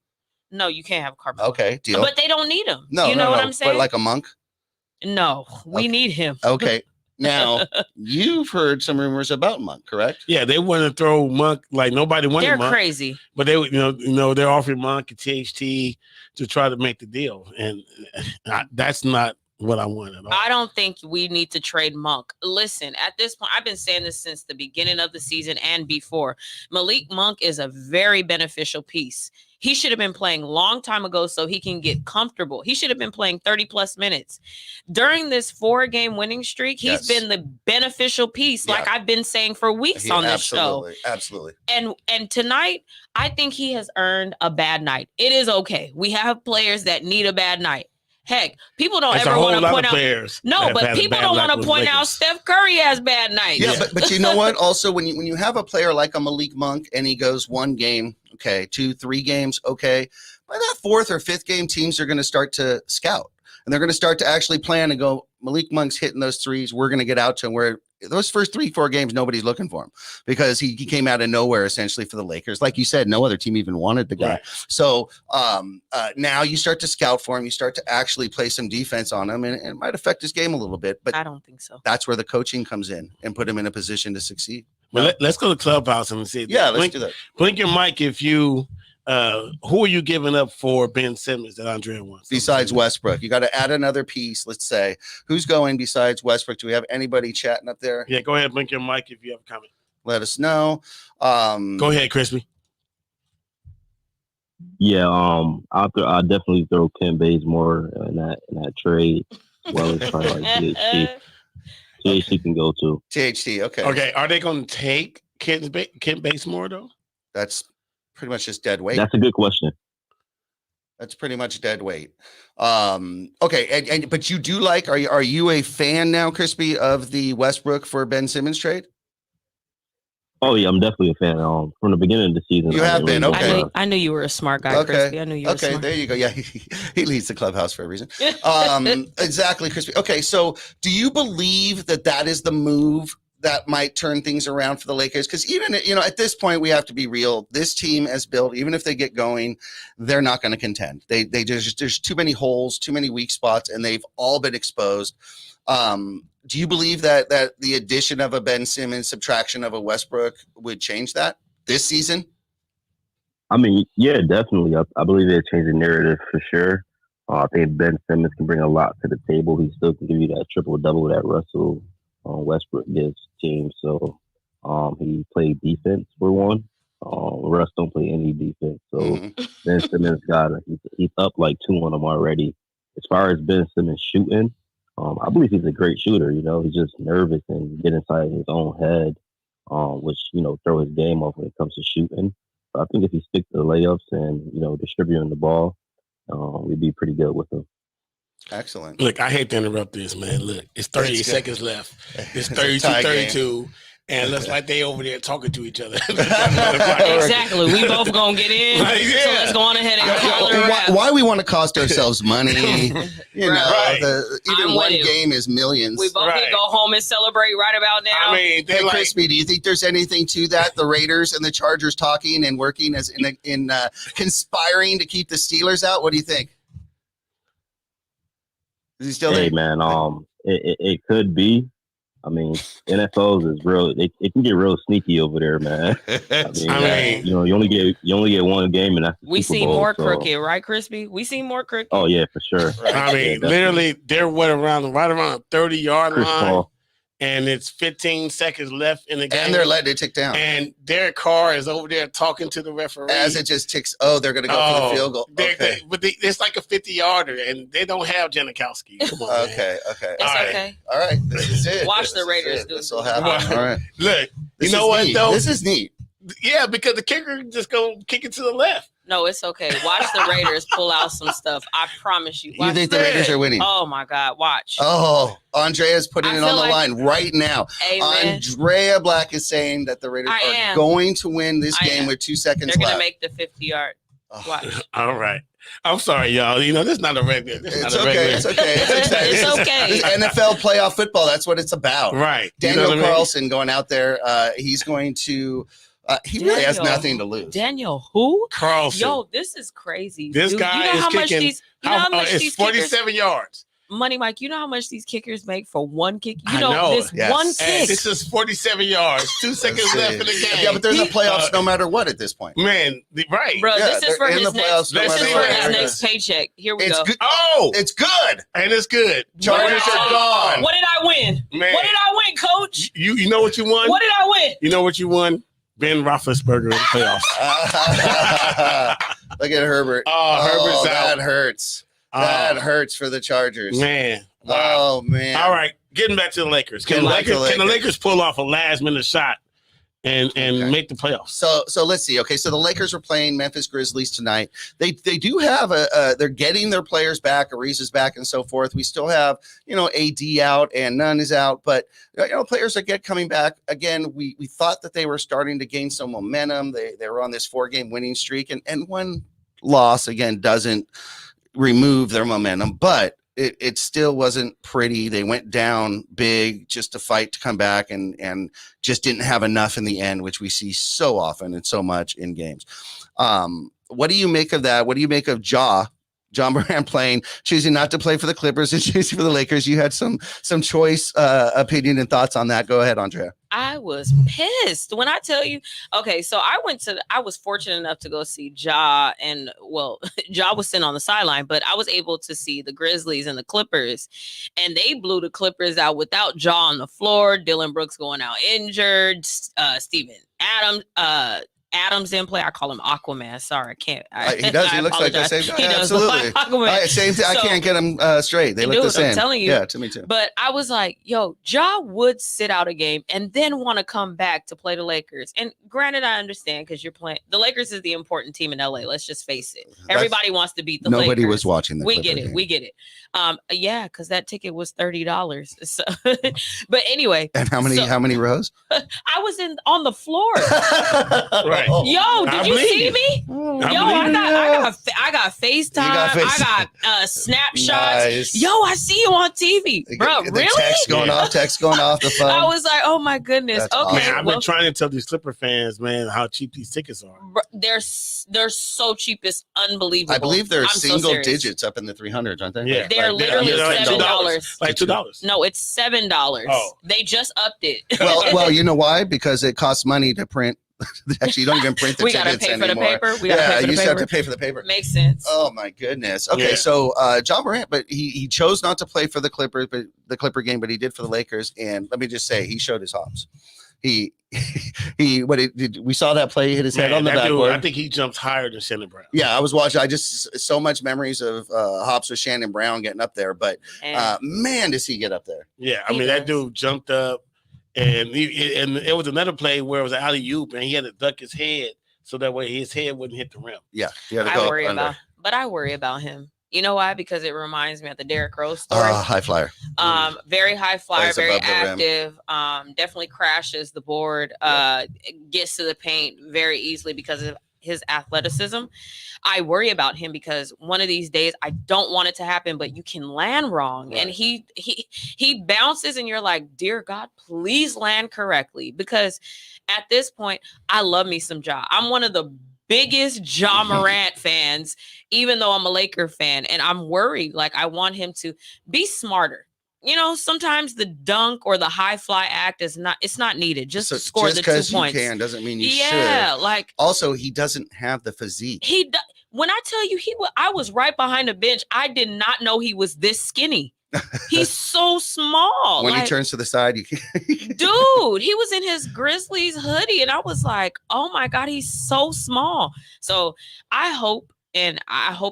No, you can't have Carmelo. Okay, deal. But they don't need him. No, you know what I'm saying? But like a Monk? No, we need him. Okay. Now, you've heard some rumors about Monk, correct? Yeah, they want to throw Monk like nobody wanted Monk. They're crazy. But they, they're offering Monk and THT to try to make the deal. And that's not what I want at all. I don't think we need to trade Monk. Listen, at this point, I've been saying this since the beginning of the season and before. Malik Monk is a very beneficial piece. He should have been playing a long time ago so he can get comfortable. He should have been playing 30 plus minutes. During this 4-game winning streak, he's been the beneficial piece, like I've been saying for weeks on this show. Absolutely. And tonight, I think he has earned a bad night. It is okay. We have players that need a bad night. Heck, people don't ever want to point out. No, but people don't want to point out Steph Curry has bad nights. Yeah, but you know what? Also, when you have a player like a Malik Monk and he goes one game, okay, 2-3 games, okay, by that 4th or 5th game, teams are going to start to scout and they're going to start to actually plan and go, Malik Monk's hitting those threes. We're going to get out to him. Where those first 3-4 games, nobody's looking for him because he came out of nowhere essentially for the Lakers. Like you said, no other team even wanted the guy. Right. So now you start to scout for him. You start to actually play some defense on him, and it might affect his game a little bit. But I don't think so. That's where the coaching comes in and put him in a position to succeed. Well, let's go to Clubhouse and see. Yeah, let's do that. Blink your mic if you. Who are you giving up for Ben Simmons that Andrea wants? Besides Westbrook, you got to add another piece. Let's say who's going besides Westbrook. Do we have anybody chatting up there? Yeah, go ahead, blink your mic if you have a comment. Let us know. Go ahead, Crispy. Yeah, I'll definitely throw Kent Bazemore in that trade, as well as probably like THT. THT can go too. THT, okay. Okay, are they going to take Kent Bazemore though? That's pretty much just dead weight. That's a good question. That's pretty much dead weight. Okay, but you do like? Are you a fan now, Crispy, of the Westbrook for Ben Simmons trade? Oh yeah, I'm definitely a fan. From the beginning of the season, you have been. Okay, I knew you were a smart guy, Crispy. I knew you were smart. There you go. Yeah, he leads the clubhouse for a reason. Exactly, Crispy. Okay, so do you believe that is the move that might turn things around for the Lakers? Because even, at this point, we have to be real. This team has built, even if they get going, they're not going to contend. They just, there's too many holes, too many weak spots, and they've all been exposed. Do you believe that the addition of a Ben Simmons, subtraction of a Westbrook would change that this season? I mean, yeah, definitely. I believe it changed the narrative for sure. I think Ben Simmons can bring a lot to the table. He still can give you that triple-double that Russell Westbrook gives team. So he played defense for one. Russ don't play any defense. So Ben Simmons he's up like 2 on them already. As far as Ben Simmons shooting, I believe he's a great shooter. He's just nervous and get inside his own head, which throw his game off when it comes to shooting. So I think if he sticks to the layups and distributing the ball, we'd be pretty good with him. Excellent. Look, I hate to interrupt this, man. Look, it's 38 seconds left. It's 32-32. And it looks like they over there talking to each other. Exactly. We both going to get in. So let's go on ahead and call it. Why we want to cost ourselves money? Even one game is millions. We both need to go home and celebrate right about now. I mean, hey, Crispy, do you think there's anything to that? The Raiders and the Chargers talking and working as in conspiring to keep the Steelers out? What do you think? Is he still there? Hey, man, it could be. I mean, NFL is real. It can get real sneaky over there, man. I mean, you only get one game, and that's the we Super see Bowl, more crooked, right, Crispy? We see more crooked. Oh yeah, for sure. I mean, literally, they're right around the 30-yard line, and it's 15 seconds left in the game. And they're letting it tick down. And Derek Carr is over there talking to the referee. As it just ticks. Oh, they're going to go for the field goal. Okay. It's like a 50-yarder, and they don't have Janikowski. Come on, okay. It's okay. All right. This is it. Watch the Raiders do this will happen. All right. Look, you know what, though? This is neat. Yeah, because the kicker just go kick it to the left. No, it's okay. Watch the Raiders pull out some stuff. I promise you. You think the Raiders are winning? Oh, my God. Watch. Oh, Andrea's putting it on the line right now. Amen. Andrea Black is saying that the Raiders are going to win this game with 2 seconds left. They're going to make the 50-yard. Watch. All right. I'm sorry, y'all. You know, this is not a regular. It's okay. It's okay. It's NFL playoff football. That's what it's about. Right. Daniel Carlson going out there. He's going to... he really has nothing to lose. Daniel who? Carlson. Yo, this is crazy. This dude. guy is kicking. It's 47 yards. Money, Mike, you know how much these kickers make for one kick? You know this one kick. And this is 47 yards. 2 seconds left in the game. Yeah, but they're in the playoffs no matter what at this point. Man, right. Bro, Yeah, this is for his playoffs next paycheck. Here we go. Good. Oh, it's good. And it's good. Chargers are gone. What did I win? Man. What did I win, coach? You know what you won? What did I win? You know what you won? Ben Roethlisberger in the playoffs. Look at Herbert. Herbert's out. That hurts. That hurts for the Chargers. Man. Wow. Oh, man. All right. Getting back to the Lakers. Can the Lakers pull off a last-minute shot and make the playoffs? So let's see. Okay, so the Lakers are playing Memphis Grizzlies tonight. They do have they're getting their players back. Ariz is back and so forth. We still have, AD out and Nunn is out, but players that coming back. Again, we thought that they were starting to gain some momentum. They were on this 4-game winning streak, and one loss again doesn't remove their momentum, but it still wasn't pretty. They went down big just to fight to come back and just didn't have enough in the end, which we see so often and so much in games. What do you make of that? What do you make of John Morant choosing not to play for the Clippers and choosing for the Lakers? You had some choice opinion and thoughts on that. Go ahead, Andrea. I was pissed when I tell you. Okay, so I was fortunate enough to go see Ja, and Ja was sitting on the sideline, but I was able to see the Grizzlies and the Clippers, and they blew the Clippers out without Ja on the floor. Dylan Brooks going out injured. Steven Adams didn't play. I call him Aquaman. Sorry, I can't. He does. He looks like the same guy. Absolutely. Same thing. I can't get him straight. They look the same. I'm telling you. Yeah, to me too. But I was like, yo, Ja would sit out a game and then want to come back to play the Lakers. And granted, I understand because you're playing. The Lakers is the important team in LA. Let's just face it. Everybody wants to beat the Lakers. Nobody was watching the We get it. Yeah, because that ticket was $30. So, but anyway. And how many rows? I was on the floor. Right. Yo, did you see me? I got FaceTime. I got snapshots. Nice. Yo, I see you on TV, bro. Really? Text going off the phone. I was like, oh my goodness. That's okay, awesome. Man, I've been trying to tell these Clipper fans, man, how cheap these tickets are. Bro, they're so cheap, it's unbelievable. I believe they're single digits up in the 300s, aren't they? Yeah, they're literally $7. Like $2. No, it's $7. Oh. They just upped it. Well, you know why? Because it costs money to print. Actually, you don't even print the we tickets gotta pay anymore. For the paper. We gotta pay for the paper. paper. Have to pay for the paper. Makes sense. Oh my goodness. Okay, so John Morant, but he chose not to play for the Clippers, but the Clipper game, but he did for the Lakers. And let me just say, he showed his hops. We saw that play, hit his head on the backboard. I think he jumped higher than Shannon Brown. Yeah, I was watching. I just so much memories of hops with Shannon Brown getting up there, but man, does he get up there? Yeah, I mean that dude jumped up. And it was another play where it was an alley-oop, and he had to duck his head so that way his head wouldn't hit the rim. Yeah, I worry about him. You know why? Because it reminds me of the Derrick Rose story. High flyer. Very high flyer, Plays very above the rim. active. Definitely crashes the board. Gets to the paint very easily because of his athleticism. I worry about him because one of these days I don't want it to happen, but you can land wrong. Right. And he bounces and you're like, dear God, please land correctly. Because at this point, I love me some Ja. I'm one of the biggest Ja Morant fans, even though I'm a Laker fan, and I'm worried. Like, I want him to be smarter. Sometimes the dunk or the high fly act it's not needed. Just to score the 2 points. You can doesn't mean you should. Yeah, like also he doesn't have the physique. When I tell you I was right behind the bench, I did not know he was this skinny. He's so small. When like, he turns to the side, you can dude, he was in his Grizzlies hoodie, and I was like, oh my God, he's so small. So I hope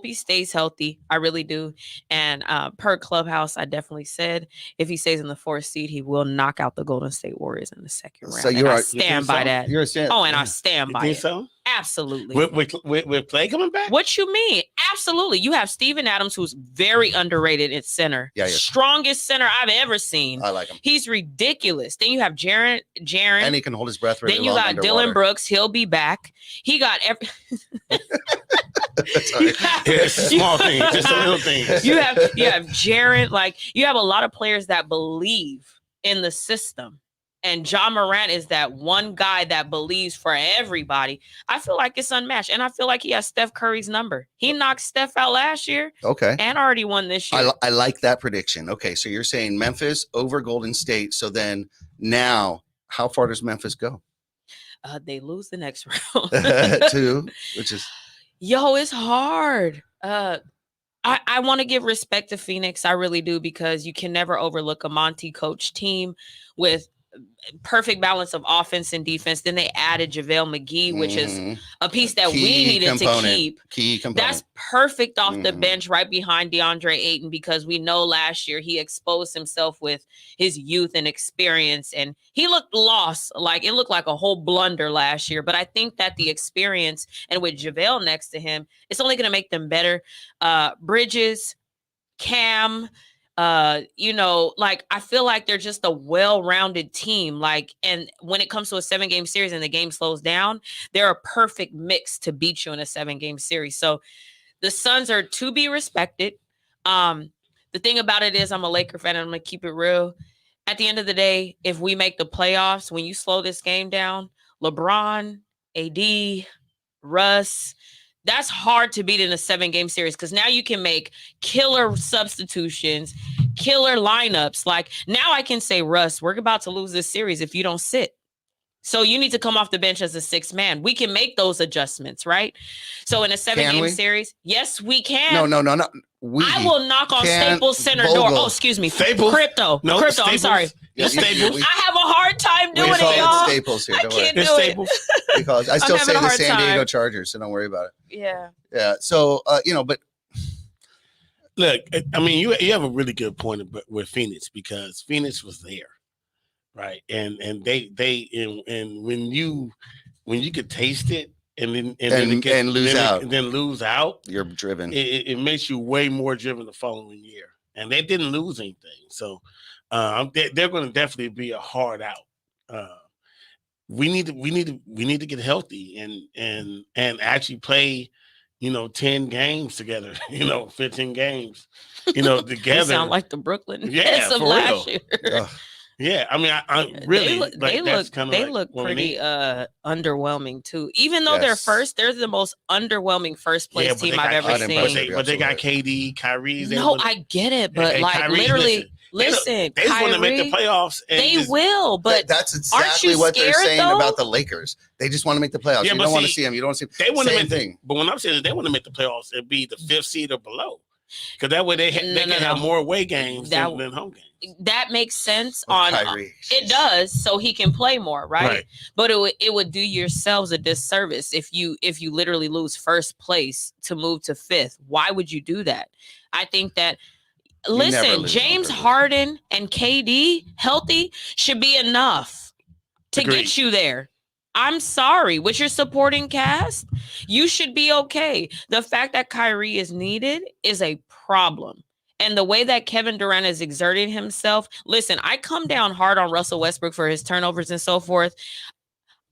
he stays healthy. I really do. And per Clubhouse, I definitely said if he stays in the 4th seed, he will knock out the Golden State Warriors in the second round. So I stand by that. You're a stand. And I stand by it. So? Absolutely. With Play coming back? What you mean? Absolutely. You have Steven Adams, who's very underrated at center. Yeah. Strongest center I've ever seen. I like him. He's ridiculous. Then you have Jaren. And he can hold his breath really long. Then you got underwater. Dylan Brooks. He'll be back. He got every. Small things, just a little things. You have Jaren. Like, you have a lot of players that believe in the system. And John Morant is that one guy that believes for everybody. I feel like it's unmatched. And I feel like he has Steph Curry's number. He knocked Steph out last year. Okay. And already won this year. I like that prediction. Okay. So you're saying Memphis over Golden State. So then now, how far does Memphis go? They lose the next round. 2, which is. Yo, it's hard. I want to give respect to Phoenix. I really do, because you can never overlook a Monty coach team with perfect balance of offense and defense. Then they added JaVale McGee, which is a piece that we needed to keep. Key component. That's perfect off the bench right behind DeAndre Ayton, because we know last year he exposed himself with his youth and experience, and he looked lost. Like, it looked like a whole blunder last year. But I think that the experience, and with JaVale next to him, it's only going to make them better. Bridges, Cam, like, I feel like they're just a well-rounded team. Like, and when it comes to a 7-game series and the game slows down, they're a perfect mix to beat you in a 7-game series. So the Suns are to be respected. The thing about it is, I'm a Laker fan, and I'm gonna keep it real. At the end of the day, if we make the playoffs, when you slow this game down, LeBron, AD, Russ, that's hard to beat in a 7-game series, because now you can make killer substitutions, killer lineups. Like, now I can say, Russ, we're about to lose this series if you don't sit. So you need to come off the bench as a 6th man. We can make those adjustments, right? So in a 7-game series, yes, we can. No. I will knock on Staples Center door. Oh, excuse me. Staples? Crypto. No, Crypto, Staples. I'm sorry. Staples. I have a hard time doing it, y'all. Staples here. I can't do it. Because I still say the San Diego time. Chargers, so don't worry about it. Yeah. Yeah. So, but. Look, I mean, you have a really good point with Phoenix, because Phoenix was there, right? And when you could taste it, and then lose out, you're driven. It makes you way more driven the following year, and they didn't lose anything. So they're going to definitely be a hard out. We need to get healthy and actually play, 10 games together, 15 games, together. You sound like the Brooklyn Nets of last year. Yeah, I mean, I really they look pretty underwhelming too. Even though they're first, they're the most underwhelming first place team I've ever seen. But they got KD, Kyrie. I get it, but like, Kyrie, literally, listen, they want to make the playoffs. They will, but that's exactly what they're saying about the Lakers. They just want to make the playoffs. You don't want to see them. You don't want to see them. They want to make thing. But when I'm saying they want to make the playoffs, it'd be the 5th seed or below. Because that way they can have more away games than home games. That makes sense on Kyrie. It does, so he can play more, right? But it would do yourselves a disservice if you literally lose first place to move to 5th. Why would you do that? I think that James Harden and KD healthy should be enough to get you there. I'm sorry, with your supporting cast, you should be okay. The fact that Kyrie is needed is a problem. And the way that Kevin Durant is exerting himself, listen, I come down hard on Russell Westbrook for his turnovers and so forth.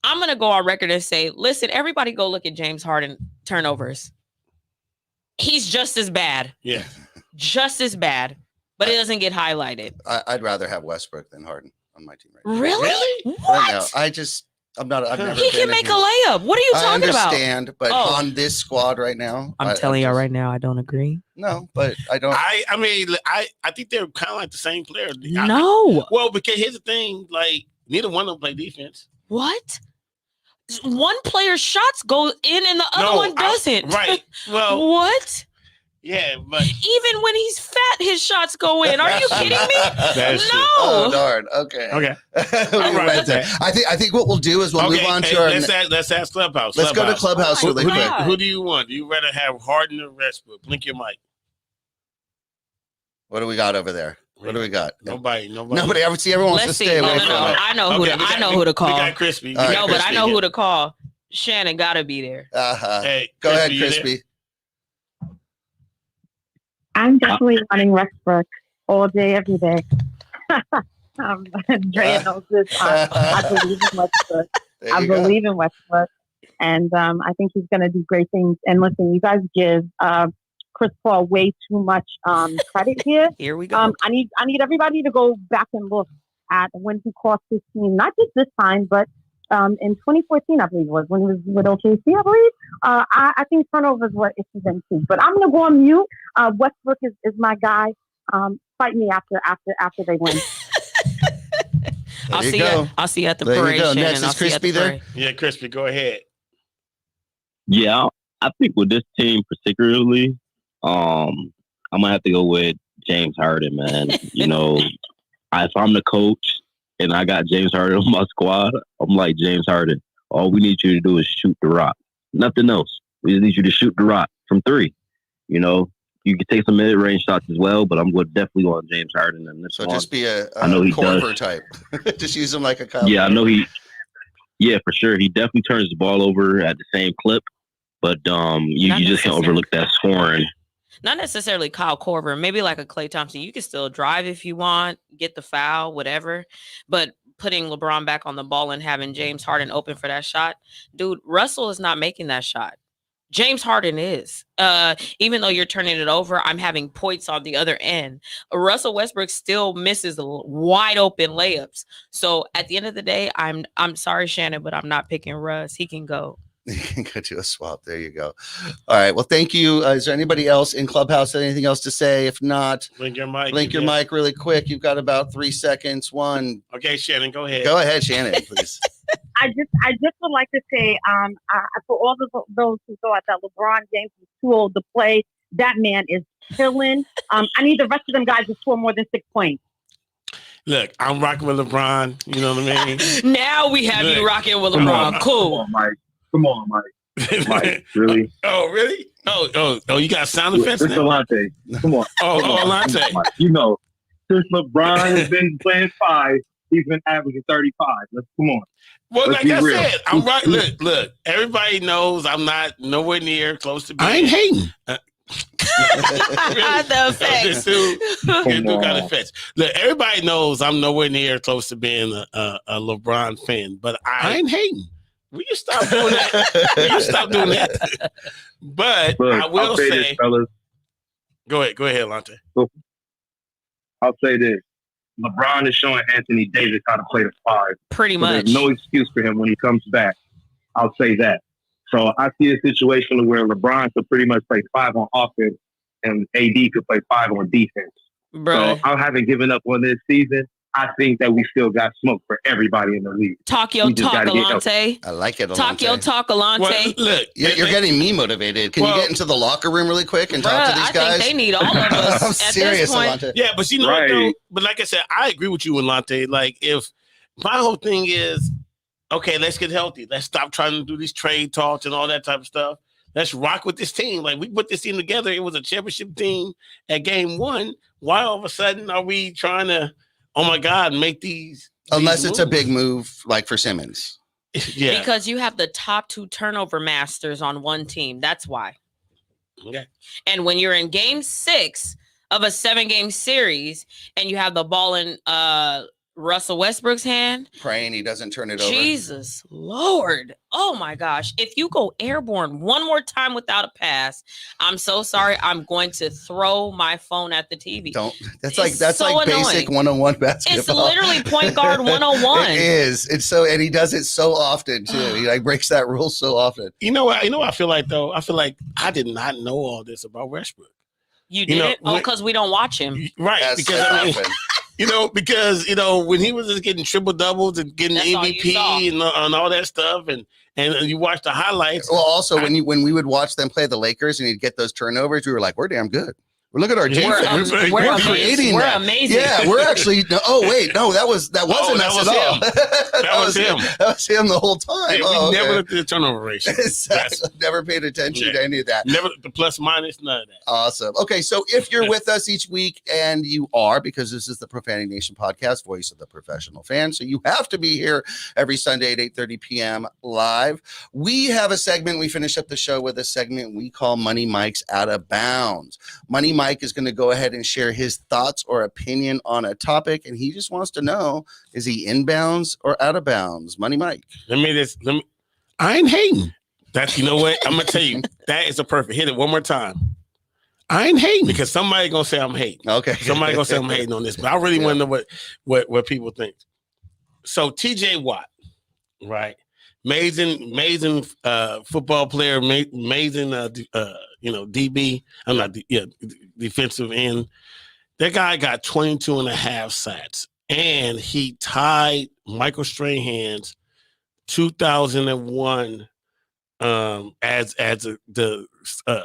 I'm going to go on record and say, listen, everybody go look at James Harden turnovers. He's just as bad. Yeah. Just as bad, but it doesn't get highlighted. I'd rather have Westbrook than Harden on my team right now. Really? What? Right now, I've never. He can make a layup. What are you talking about? I understand, but on this squad right now, I'm telling y'all right now, I don't agree. No, but I don't. I mean, I think they're kind of like the same player. No. Because here's the thing: like, neither one of them play defense. What? One player's shots go in and the other one doesn't. Right. Well, what? Yeah, but even when he's fat, his shots go in. Are you kidding me? That's true. No. Oh darn. Okay. Okay. We All right, went there. I think what we'll do is we'll move on to our. Let's ask Clubhouse. Let's go to Clubhouse really quick. Who do you want? Do you rather have Harden or Westbrook? Blink your mic. What do we got over there? What do we got? Nobody. I see everyone wants to stay away from it. I know who to call. We got Crispy. Right, no, but Crispy, I know who to call. Shannon gotta be there. Hey, go ahead, Crispy. Crispy. I'm definitely running Westbrook all day, every day. Andrea knows this. I believe in Westbrook. I believe in Westbrook. And I think he's going to do great things. And listen, you guys give Chris Paul way too much credit here. Here we go. I need everybody to go back and look at when he cost his team, not just this time, but in 2014, I believe it was, when he was with OKC, I believe. I think turnovers were issues then too. But I'm going to go on mute. Westbrook is my guy. Fight me after they win. I'll see you at the there parade. You go. Shannon. Next is Crispy there. Yeah, Crispy, go ahead. Yeah, I think with this team particularly, I'm gonna have to go with James Harden, man. You know, if I'm the coach and I got James Harden on my squad, I'm like, James Harden, all we need you to do is shoot the rock. Nothing else. We just need you to shoot the rock from 3. You know, you can take some mid-range shots as well, but I'm going to definitely go on James Harden. And this just be a Corver type. Just use him like a Kyle. Yeah, I know yeah, for sure. He definitely turns the ball over at the same clip, but you just can't overlook that scoring. Not necessarily Kyle Korver, maybe like a Klay Thompson. You can still drive if you want, get the foul, whatever. But putting LeBron back on the ball and having James Harden open for that shot, dude, Russell is not making that shot. James Harden is. Even though you're turning it over, I'm having points on the other end. Russell Westbrook still misses wide open layups. So at the end of the day, I'm sorry, Shannon, but I'm not picking Russ. He can go. You can go to a swap. There you go. All right. Well, thank you. Is there anybody else in Clubhouse? Anything else to say? If not, blink your mic. Blink your mic really quick. You've got about 3 seconds. One. Okay, Shannon, go ahead. Go ahead, Shannon, please. I just would like to say, for all those who thought that LeBron James was too old to play, that man is killing. I need the rest of them guys to score more than 6 points. Look, I'm rocking with LeBron. You know what I mean? Now we have you rocking with LeBron. Cool. Come on, Mike. Mike, really? Oh, really? Oh, you got sound effects now? It's Alante. Come on. Alante. You know, since LeBron has been playing 5, he's been averaging 35. Come on. Well, like I said, I'm right. Look, everybody knows I'm not nowhere near close to being. I ain't hating. The effects. Got effects. Look, everybody knows I'm nowhere near close to being a LeBron fan, but I ain't hating. Will you stop doing that? But look, I will say this, fellas. Go ahead, Lante. I'll say this. LeBron is showing Anthony Davis how to play the 5. Pretty much. There's no excuse for him when he comes back. I'll say that. So I see a situation where LeBron could pretty much play 5 on offense and AD could play 5 on defense. Bro. So I haven't given up on this season. I think that we still got smoke for everybody in the league. Talk your talk, Alante. I like it, Alante. Talk your talk, Alante. Well, look, you're getting me motivated. Can you get into the locker room really quick and talk to these guys? I think they need all of us. I'm serious, Alante. Yeah, but you know what, though? But like I said, I agree with you, Alante. Like, if my whole thing is, okay, let's get healthy. Let's stop trying to do these trade talks and all that type of stuff. Let's rock with this team. Like, we put this team together. It was a championship team at game 1. Why all of a sudden are we trying to, oh my God, make these unless moves? It's a big move like for Simmons. Yeah. Because you have the top 2 turnover masters on one team. That's why. Okay. And when you're in game 6 of a 7-game series and you have the ball in Russell Westbrook's hand, praying he doesn't turn it over. Jesus Lord. Oh my gosh. If you go airborne one more time without a pass, I'm so sorry. I'm going to throw my phone at the TV. That's like basic 101 basketball. It's literally point guard 101. It is. It's so, and he does it so often too. He like breaks that rule so often. You know what I feel like though? I feel like I did not know all this about Westbrook. You didn't? Because we don't watch him. Right. That's because I mean, because when he was just getting triple doubles and getting That's MVP and all that stuff, and you watch the highlights. Well, also when we would watch them play the Lakers and he'd get those turnovers, we were like, we're damn good. Well, look at our defense. We're creating that. Amazing. Yeah, we're actually. Oh wait, no, that wasn't us at all. That was him. That was him the whole time. Yeah, we never looked at the turnover ratio. Exactly. Never paid attention to any of that. Never the plus minus, none of that. Awesome. Okay, so if you're with us each week, and you are, because this is the Profanity Nation podcast, voice of the professional fan, so you have to be here every Sunday at 8:30 p.m. live. We have a segment. We finish up the show with a segment we call Money Mike's Out of Bounds. Money Mike is going to go ahead and share his thoughts or opinion on a topic, and he just wants to know, is he inbounds or out of bounds? Money Mike. I ain't hating. That's, you know what? I'm going to tell you, that is a perfect. Hit it one more time. I ain't hating because somebody going to say I'm hating. Okay. Somebody going to say I'm hating on this, but I really want to know what people think. So TJ Watt, right? Amazing football player, amazing DB. I'm not defensive end. That guy got 22 and a half sacks, and he tied Michael Strahan's 2001 as the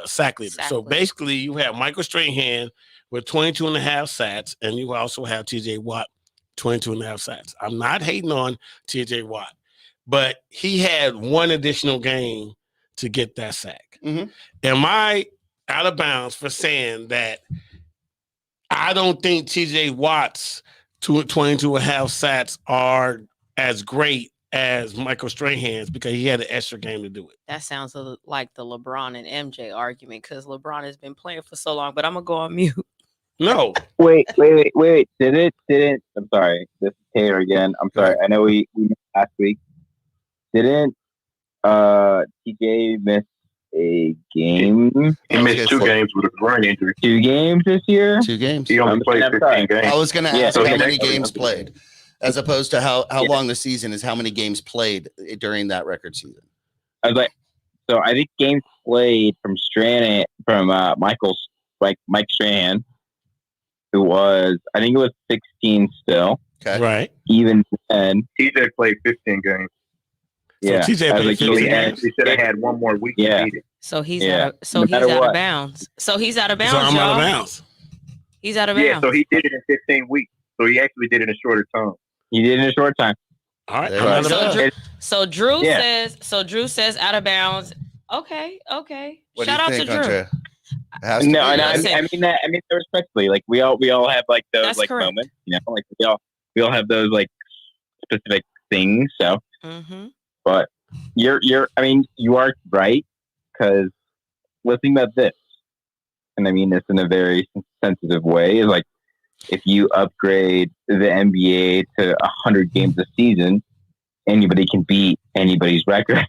sack leader. So basically, you have Michael Strahan with 22 and a half sacks, and you also have TJ Watt 22 and a half sacks. I'm not hating on TJ Watt, but he had one additional game to get that sack. Mm-hmm. Am I out of bounds for saying that I don't think TJ Watt's 22 and a half sacks are as great as Michael Strahan's because he had an extra game to do it? That sounds like the LeBron and MJ argument because LeBron has been playing for so long, but I'm going to go on mute. No. Wait. Didn't I'm sorry. This is Taylor again. I'm sorry. I know we missed last week. Didn't TJ miss a game? He missed 2 games with a groin injury. 2 games this year? 2 games. He only played 15 games. I was going to ask so how many games played, as opposed to how long the season is, how many games played during that record season. I was like, so I think games played from Mike Strahan, who was, I think it was 16 still. Okay. Right. Even then. TJ played 15 games. Yeah. So TJ played 15 games. He said I had one more week to beat it. So he's out of bounds. So he's out of bounds, I'm out of bounds. He's out of bounds. Yeah, so he did it in 15 weeks. So he actually did it in a shorter time. He did it in a short time. All right. So Drew says out of bounds. Okay. Shout out to Drew. Andrea? I mean that. I mean, respectfully, like we all have like those That's like correct. moments, like we all have those like specific things. So, but you are right, because let's think about this, and I mean this in a very sensitive way. Is like if you upgrade the NBA to 100 games a season, anybody can beat anybody's record.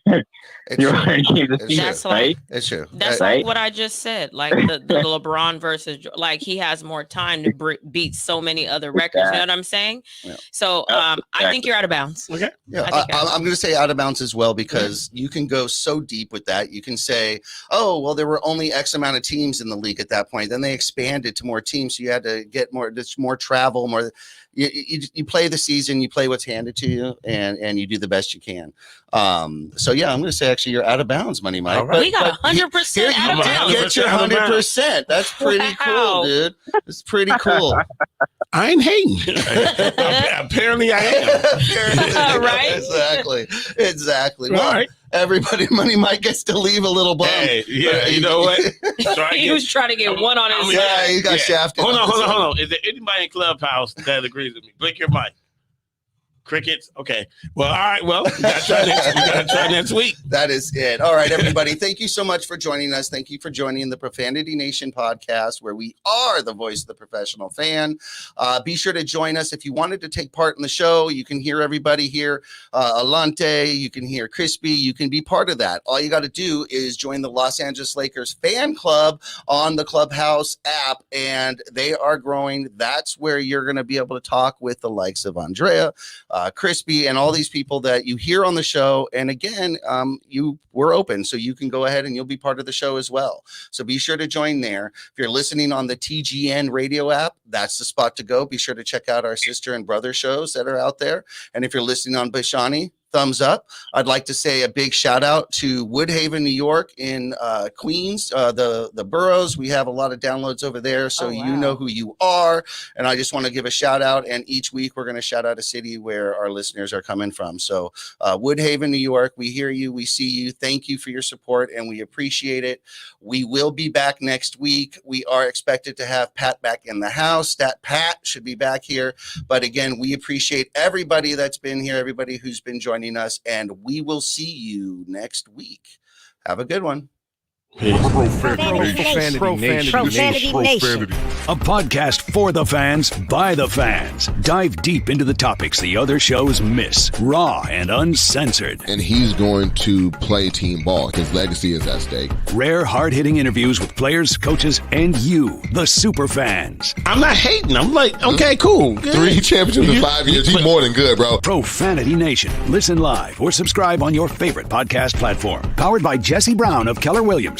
It's right? It's true. That's like what I just said. Like the LeBron versus, like he has more time to beat so many other records. You know what I'm saying? Yeah. So I think you're out of bounds. Okay. Yeah, I'm going to say out of bounds as well, because you can go so deep with that. You can say, oh, well, there were only X amount of teams in the league at that point. Then they expanded to more teams. So you had to get more travel, more. You play the season, you play what's handed to you, and you do the best you can. So yeah, I'm going to say actually you're out of bounds, Money Mike. Right. We got 100% out of bounds. Get your 100%. That's pretty cool, dude. It's pretty cool. I ain't hating. Apparently I am. Right? Exactly. Well, right. Everybody, Money Mike gets to leave a little bum. Hey, yeah, you know what? He was trying to get one on his side. Yeah, he got shafted. Hold on. Is there anybody in Clubhouse that agrees with me? Blink your mic. Crickets. Okay. Well, all right. Well, we got to try next week. That is it. All right, everybody. Thank you so much for joining us. Thank you for joining the Profanity Nation podcast, where we are the voice of the professional fan. Be sure to join us if you wanted to take part in the show. You can hear everybody here. Alante, you can hear Crispy. You can be part of that. All you got to do is join the Los Angeles Lakers fan club on the Clubhouse app, and they are growing. That's where you're going to be able to talk with the likes of Andrea, Crispy, and all these people that you hear on the show. And again, we're open, so you can go ahead and you'll be part of the show as well. So be sure to join there. If you're listening on the TGN radio app, that's the spot to go. Be sure to check out our sister and brother shows that are out there. And if you're listening on Bishani, thumbs up. I'd like to say a big shout out to Woodhaven, New York, in Queens, the boroughs. We have a lot of downloads over there, so you know who you are. And I just want to give a shout out. And each week we're going to shout out a city where our listeners are coming from. So Woodhaven, New York, we hear you, we see you. Thank you for your support, and we appreciate it. We will be back next week. We are expected to have Pat back in the house. That Pat should be back here. But again, we appreciate everybody that's been here, everybody who's been joining us, and we will see you next week. Have a good one. Profanity Nation. A podcast for the fans, by the fans. Dive deep into the topics the other shows miss. Raw and uncensored. And he's going to play team ball. His legacy is at stake. Rare, hard-hitting interviews with players, coaches, and you, the super fans. I'm not hating. I'm like, okay, cool. Good. 3 championships in 5 years. He's more than good, bro. Profanity Nation. Listen live or subscribe on your favorite podcast platform. Powered by Jesse Brown of Keller Williams.